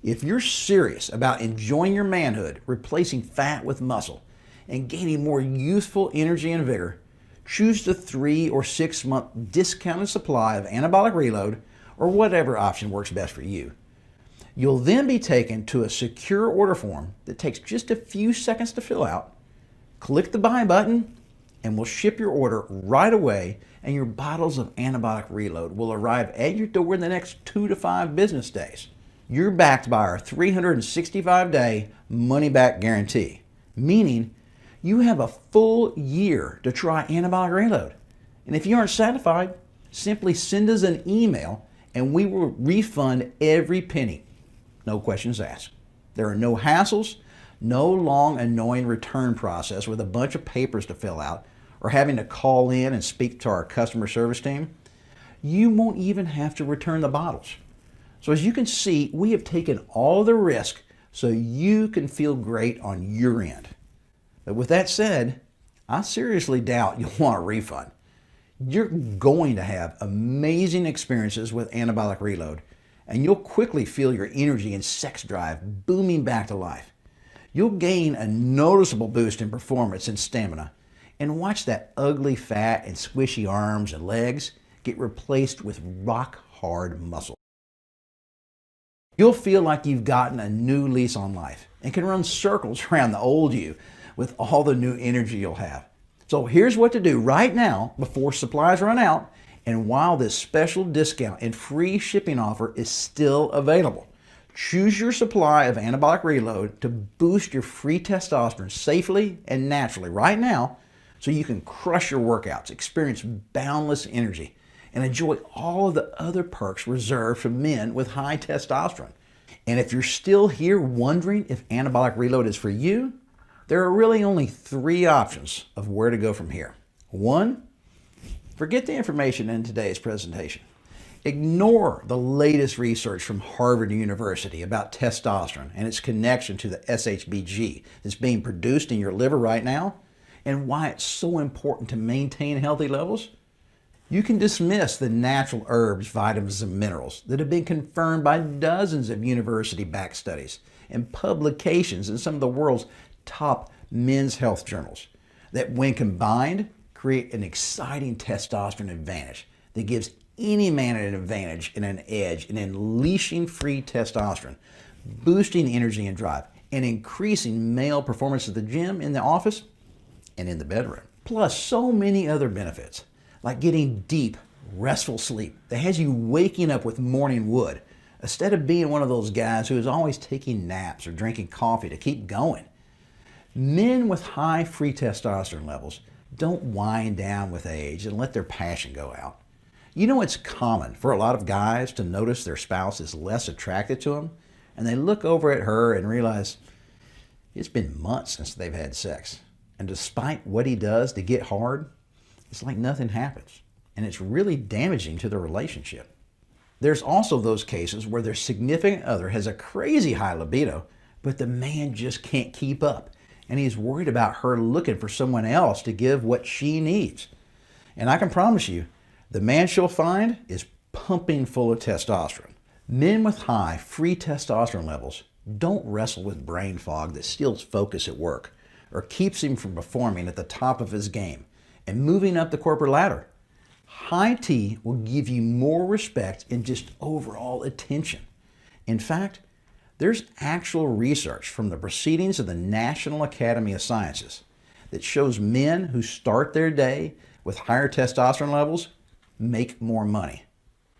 If you're serious about enjoying your manhood, replacing fat with muscle, and gaining more youthful energy and vigor, choose the 3 or 6 month discounted supply of Anabolic Reload or whatever option works best for you. You'll then be taken to a secure order form that takes just a few seconds to fill out. Click the buy button and we'll ship your order right away, and your bottles of Anabolic Reload will arrive at your door in the next 2 to 5 business days. You're backed by our 365-day money-back guarantee, meaning you have a full year to try Anabolic Reload. And if you aren't satisfied, simply send us an email and we will refund every penny. No questions asked. There are no hassles, no long, annoying return process with a bunch of papers to fill out or having to call in and speak to our customer service team. You won't even have to return the bottles. So as you can see, we have taken all the risk so you can feel great on your end. But with that said, I seriously doubt you'll want a refund. You're going to have amazing experiences with Anabolic Reload, and you'll quickly feel your energy and sex drive booming back to life. You'll gain a noticeable boost in performance and stamina, and watch that ugly fat and squishy arms and legs get replaced with rock-hard muscle. You'll feel like you've gotten a new lease on life and can run circles around the old you with all the new energy you'll have. So here's what to do right now before supplies run out and while this special discount and free shipping offer is still available. Choose your supply of Anabolic Reload to boost your free testosterone safely and naturally right now so you can crush your workouts, experience boundless energy, and enjoy all of the other perks reserved for men with high testosterone. And if you're still here wondering if Anabolic Reload is for you, there are really only 3 options of where to go from here. 1, forget the information in today's presentation. Ignore the latest research from Harvard University about testosterone and its connection to the SHBG that's being produced in your liver right now and why it's so important to maintain healthy levels. You can dismiss the natural herbs, vitamins, and minerals that have been confirmed by dozens of university-backed studies and publications in some of the world's top men's health journals that, when combined, create an exciting testosterone advantage that gives any man an advantage and an edge in unleashing free testosterone, boosting energy and drive, and increasing male performance at the gym, in the office, and in the bedroom. Plus so many other benefits, like getting deep, restful sleep that has you waking up with morning wood, instead of being one of those guys who is always taking naps or drinking coffee to keep going. Men with high free testosterone levels don't wind down with age and let their passion go out. You know, it's common for a lot of guys to notice their spouse is less attracted to them, and they look over at her and realize it's been months since they've had sex. And despite what he does to get hard, it's like nothing happens, and it's really damaging to the relationship. There's also those cases where their significant other has a crazy high libido, but the man just can't keep up, and he's worried about her looking for someone else to give what she needs. And I can promise you, the man she'll find is pumping full of testosterone. Men with high free testosterone levels don't wrestle with brain fog that steals focus at work or keeps him from performing at the top of his game and moving up the corporate ladder. High T will give you more respect and just overall attention. In fact, there's actual research from the Proceedings of the National Academy of Sciences that shows men who start their day with higher testosterone levels make more money.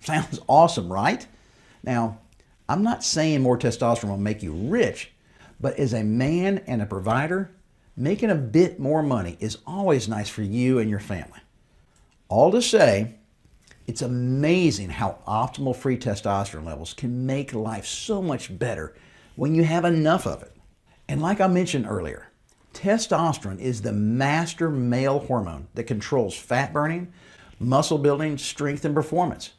Sounds awesome, right? Now, I'm not saying more testosterone will make you rich, but as a man and a provider, making a bit more money is always nice for you and your family. All to say, it's amazing how optimal free testosterone levels can make life so much better when you have enough of it. And like I mentioned earlier, testosterone is the master male hormone that controls fat burning, muscle building, strength, and performance.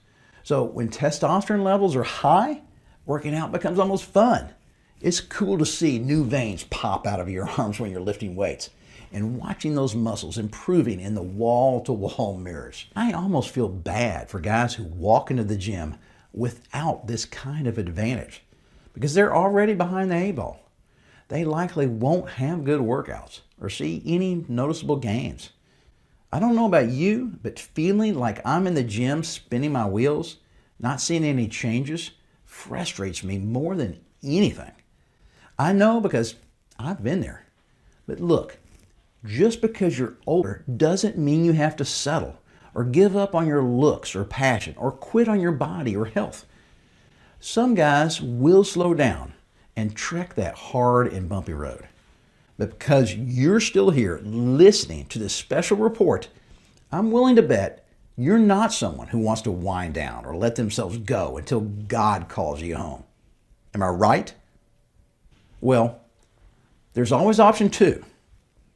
So when testosterone levels are high, working out becomes almost fun. It's cool to see new veins pop out of your arms when you're lifting weights and watching those muscles improving in the wall-to-wall mirrors. I almost feel bad for guys who walk into the gym without this kind of advantage because they're already behind the 8-ball. They likely won't have good workouts or see any noticeable gains. I don't know about you, but feeling like I'm in the gym spinning my wheels, not seeing any changes, frustrates me more than anything. I know because I've been there. But look, just because you're older doesn't mean you have to settle or give up on your looks or passion or quit on your body or health. Some guys will slow down and trek that hard and bumpy road. But because you're still here listening to this special report, I'm willing to bet you're not someone who wants to wind down or let themselves go until God calls you home. Am I right? Well, there's always option 2.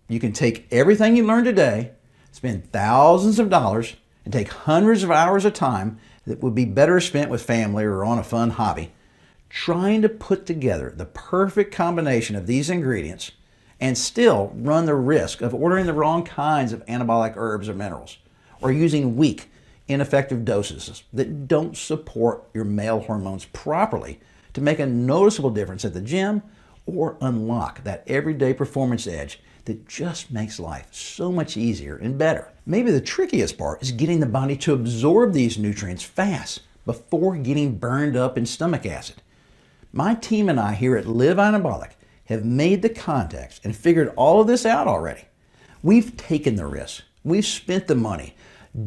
You can take everything you learned today, spend thousands of dollars, and take hundreds of hours of time that would be better spent with family or on a fun hobby, trying to put together the perfect combination of these ingredients and still run the risk of ordering the wrong kinds of anabolic herbs or minerals, or using weak, ineffective doses that don't support your male hormones properly to make a noticeable difference at the gym or unlock that everyday performance edge that just makes life so much easier and better. Maybe the trickiest part is getting the body to absorb these nutrients fast before getting burned up in stomach acid. My team and I here at Live Anabolic have made the contacts and figured all of this out already. We've taken the risk, we've spent the money,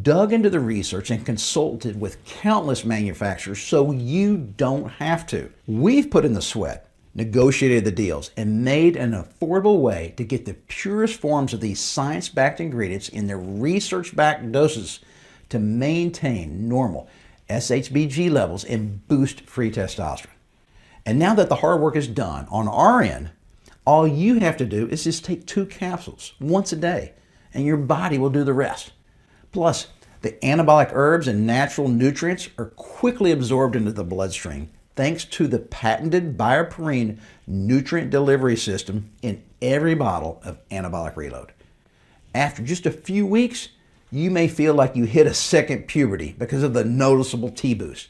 dug into the research and consulted with countless manufacturers so you don't have to. We've put in the sweat, negotiated the deals, and made an affordable way to get the purest forms of these science-backed ingredients in their research-backed doses to maintain normal SHBG levels and boost free testosterone. And now that the hard work is done on our end, all you have to do is just take 2 capsules once a day, and your body will do the rest. Plus, the anabolic herbs and natural nutrients are quickly absorbed into the bloodstream thanks to the patented BioPerine nutrient delivery system in every bottle of Anabolic Reload. After just a few weeks, you may feel like you hit a second puberty because of the noticeable T-boost.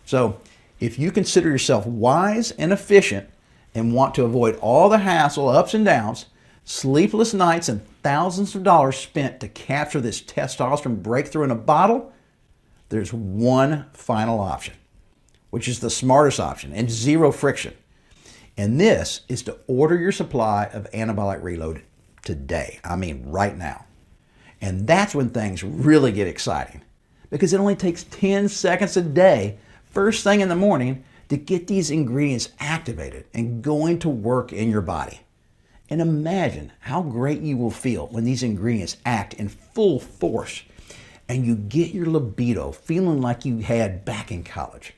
So, if you consider yourself wise and efficient and want to avoid all the hassle, ups and downs, sleepless nights, and thousands of dollars spent to capture this testosterone breakthrough in a bottle, there's one final option, which is the smartest option and zero friction. And this is to order your supply of Anabolic Reload today. I mean, right now. And that's when things really get exciting because it only takes 10 seconds a day, first thing in the morning, to get these ingredients activated and going to work in your body. And imagine how great you will feel when these ingredients act in full force and you get your libido feeling like you had back in college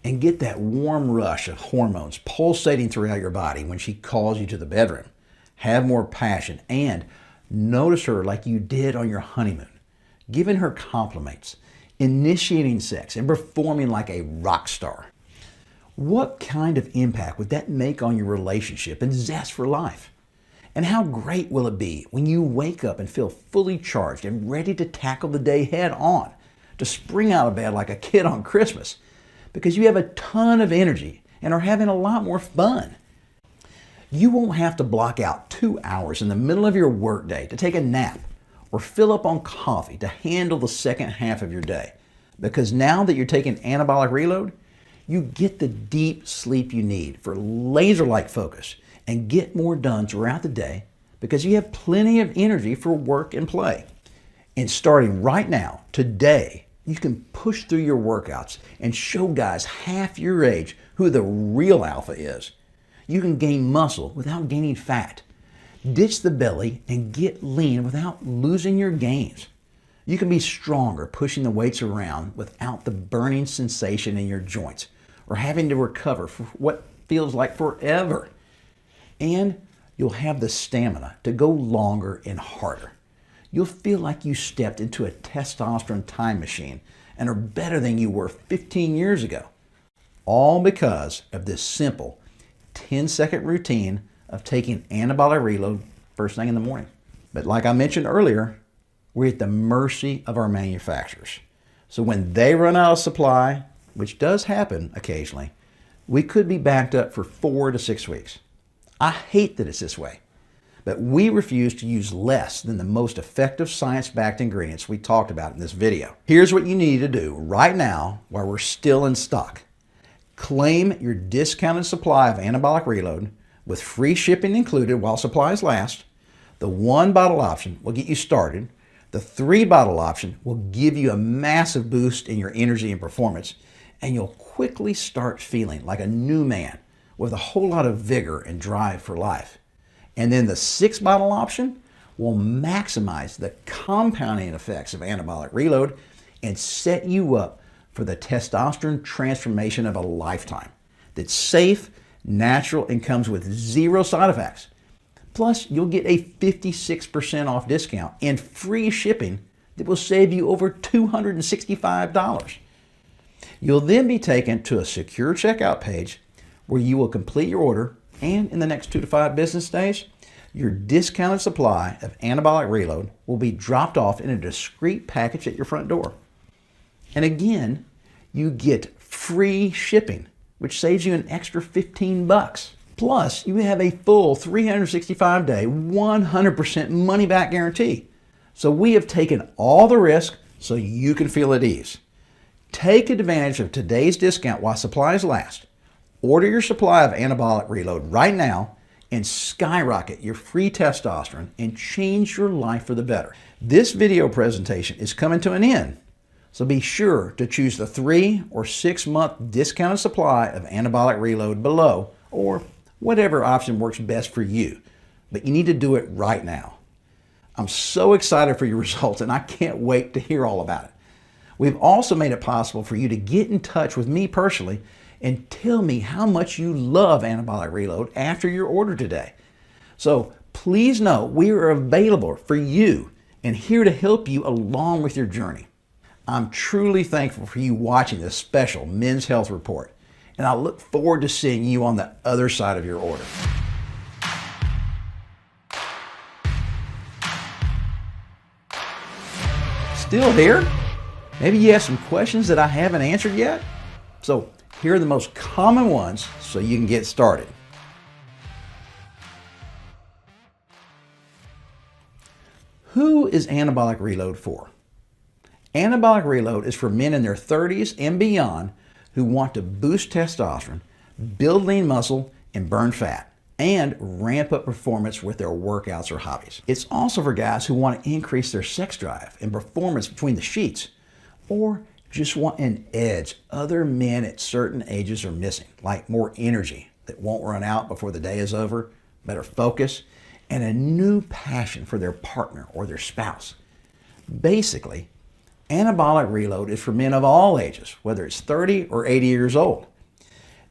and get that warm rush of hormones pulsating throughout your body when she calls you to the bedroom. Have more passion and notice her like you did on your honeymoon, giving her compliments, initiating sex, and performing like a rock star. What kind of impact would that make on your relationship and zest for life? And how great will it be when you wake up and feel fully charged and ready to tackle the day head on, to spring out of bed like a kid on Christmas, because you have a ton of energy and are having a lot more fun. You won't have to block out 2 hours in the middle of your workday to take a nap or fill up on coffee to handle the second half of your day, because now that you're taking Anabolic Reload, you get the deep sleep you need for laser-like focus and get more done throughout the day because you have plenty of energy for work and play. And starting right now, today, you can push through your workouts and show guys half your age who the real alpha is. You can gain muscle without gaining fat, ditch the belly, and get lean without losing your gains. You can be stronger pushing the weights around without the burning sensation in your joints or having to recover for what feels like forever. And you'll have the stamina to go longer and harder. You'll feel like you stepped into a testosterone time machine and are better than you were 15 years ago. All because of this simple 10-second routine of taking Anabolic Reload first thing in the morning. But like I mentioned earlier, we're at the mercy of our manufacturers. So when they run out of supply, which does happen occasionally, we could be backed up for 4 to 6 weeks. I hate that it's this way, but we refuse to use less than the most effective science-backed ingredients we talked about in this video. Here's what you need to do right now while we're still in stock. Claim your discounted supply of Anabolic Reload with free shipping included while supplies last. The 1-bottle option will get you started. The 3-bottle option will give you a massive boost in your energy and performance, and you'll quickly start feeling like a new man with a whole lot of vigor and drive for life. And then the 6-bottle option will maximize the compounding effects of Anabolic Reload and set you up for the testosterone transformation of a lifetime that's safe, natural, and comes with 0 side effects. Plus, you'll get a 56% off discount and free shipping that will save you over $265. You'll then be taken to a secure checkout page where you will complete your order, and in the next 2 to 5 business days, your discounted supply of Anabolic Reload will be dropped off in a discreet package at your front door. And again, you get free shipping, which saves you an extra $15. Plus, you have a full 365-day, 100% money-back guarantee. So we have taken all the risk so you can feel at ease. Take advantage of today's discount while supplies last. Order your supply of Anabolic Reload right now and skyrocket your free testosterone and change your life for the better. This video presentation is coming to an end, so be sure to choose the 3 or 6 month discounted supply of Anabolic Reload below, or whatever option works best for you. But you need to do it right now. I'm so excited for your results, and I can't wait to hear all about it. We've also made it possible for you to get in touch with me personally and tell me how much you love Anabolic Reload after your order today. So please know we are available for you and here to help you along with your journey. I'm truly thankful for you watching this special Men's Health Report, and I look forward to seeing you on the other side of your order. Still here? Maybe you have some questions that I haven't answered yet? So here are the most common ones so you can get started. Who is Anabolic Reload for? Anabolic Reload is for men in their 30s and beyond who want to boost testosterone, build lean muscle, and burn fat, and ramp up performance with their workouts or hobbies. It's also for guys who want to increase their sex drive and performance between the sheets, or just want an edge other men at certain ages are missing, like more energy that won't run out before the day is over, better focus, and a new passion for their partner or their spouse. Basically, Anabolic Reload is for men of all ages, whether it's 30 or 80 years old.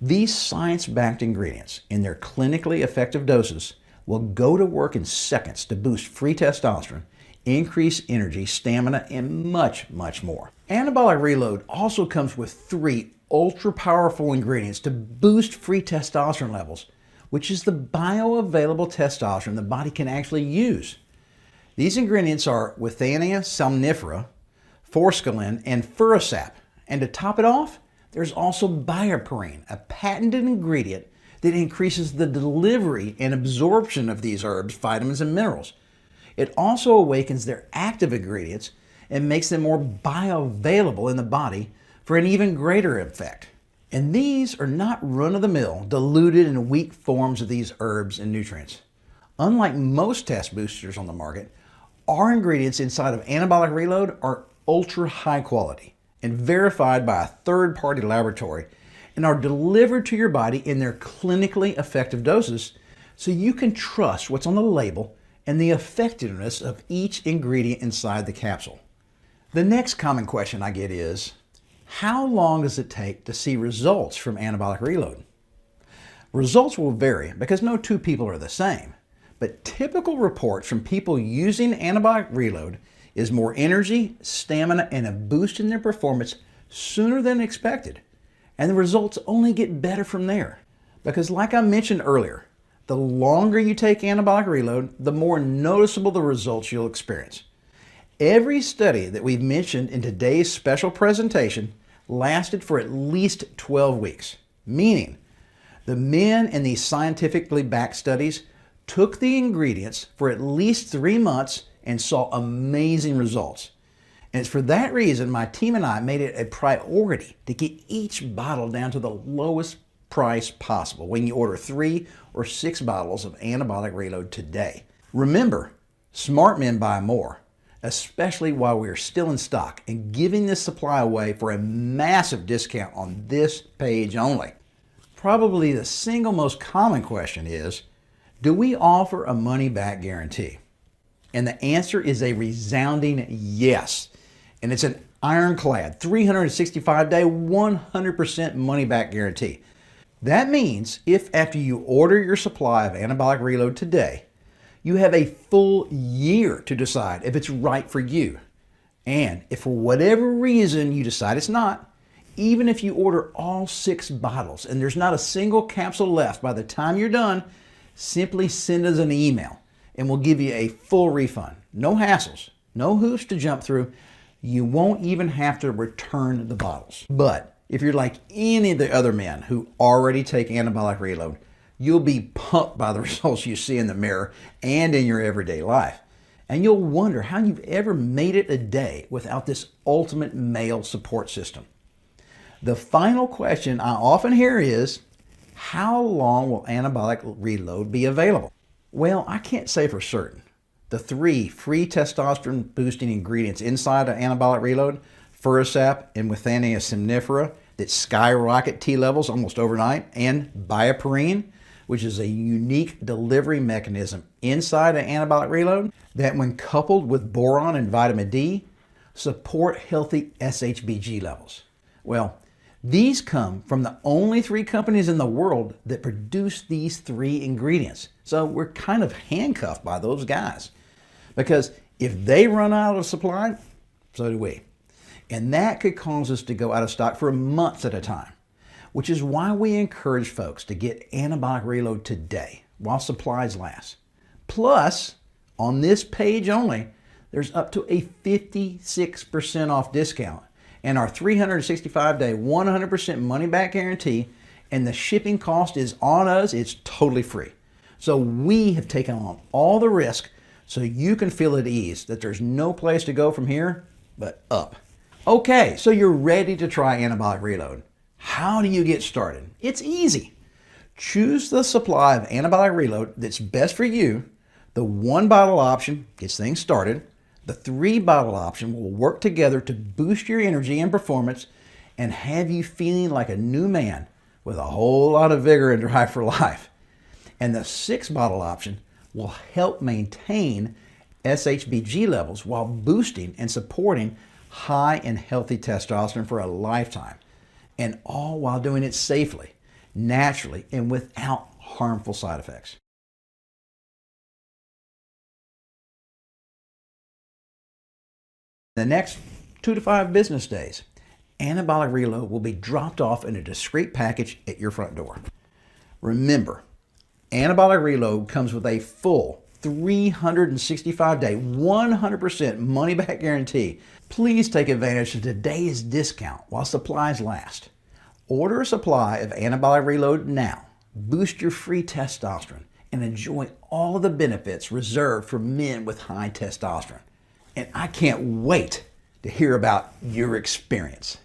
These science-backed ingredients in their clinically effective doses will go to work in seconds to boost free testosterone, increase energy, stamina, and much, much more. Anabolic Reload also comes with 3 ultra-powerful ingredients to boost free testosterone levels, which is the bioavailable testosterone the body can actually use. These ingredients are Withania somnifera, forskolin, and furisap. And to top it off, there's also bioperine, a patented ingredient that increases the delivery and absorption of these herbs, vitamins, and minerals. It also awakens their active ingredients and makes them more bioavailable in the body for an even greater effect. And these are not run-of-the-mill, diluted and weak forms of these herbs and nutrients. Unlike most test boosters on the market, our ingredients inside of Anabolic Reload are ultra high quality and verified by a third-party laboratory and are delivered to your body in their clinically effective doses so you can trust what's on the label and the effectiveness of each ingredient inside the capsule. The next common question I get is, how long does it take to see results from Anabolic Reload? Results will vary because no 2 people are the same, but typical reports from people using Anabolic Reload is more energy, stamina, and a boost in their performance sooner than expected. And the results only get better from there. Because like I mentioned earlier, the longer you take Anabolic Reload, the more noticeable the results you'll experience. Every study that we've mentioned in today's special presentation lasted for at least 12 weeks, meaning the men in these scientifically backed studies took the ingredients for at least 3 months and saw amazing results. And it's for that reason my team and I made it a priority to get each bottle down to the lowest price possible when you order 3 or 6 bottles of Anabolic Reload today. Remember, smart men buy more, especially while we are still in stock, and giving this supply away for a massive discount on this page only. Probably the single most common question is, do we offer a money-back guarantee? And the answer is a resounding yes. And it's an ironclad 365-day, 100% money-back guarantee. That means if after you order your supply of Anabolic Reload today, you have a full year to decide if it's right for you. And if for whatever reason you decide it's not, even if you order all 6 bottles and there's not a single capsule left by the time you're done, simply send us an email and we'll give you a full refund. No hassles, no hoops to jump through. You won't even have to return the bottles. But if you're like any of the other men who already take Anabolic Reload, you'll be pumped by the results you see in the mirror and in your everyday life. And you'll wonder how you've ever made it a day without this ultimate male support system. The final question I often hear is, how long will Anabolic Reload be available? Well, I can't say for certain. The 3 free testosterone boosting ingredients inside of Anabolic Reload, Furisap and Withania somnifera, that skyrocket T levels almost overnight, and bioperine, which is a unique delivery mechanism inside of Anabolic Reload that when coupled with boron and vitamin D, support healthy SHBG levels. Well, these come from the only 3 companies in the world that produce these 3 ingredients. So we're kind of handcuffed by those guys. Because if they run out of supply, so do we. And that could cause us to go out of stock for months at a time, which is why we encourage folks to get Anabolic Reload today while supplies last. Plus, on this page only, there's up to a 56% off discount and our 365-day 100% money-back guarantee, and the shipping cost is on us. It's totally free. So we have taken on all the risk so you can feel at ease that there's no place to go from here but up. Okay, so you're ready to try Anabolic Reload. How do you get started? It's easy. Choose the supply of Anabolic Reload that's best for you. The 1 bottle option gets things started. The 3 bottle option will work together to boost your energy and performance and have you feeling like a new man with a whole lot of vigor and drive for life. And the 6 bottle option will help maintain SHBG levels while boosting and supporting high and healthy testosterone for a lifetime, and all while doing it safely, naturally, and without harmful side effects. The next 2 to 5 business days, Anabolic Reload will be dropped off in a discreet package at your front door. Remember, Anabolic Reload comes with a full 365-day, 100% money-back guarantee. Please take advantage of today's discount while supplies last. Order a supply of Anabolic Reload now. Boost your free testosterone and enjoy all the benefits reserved for men with high testosterone. And I can't wait to hear about your experience.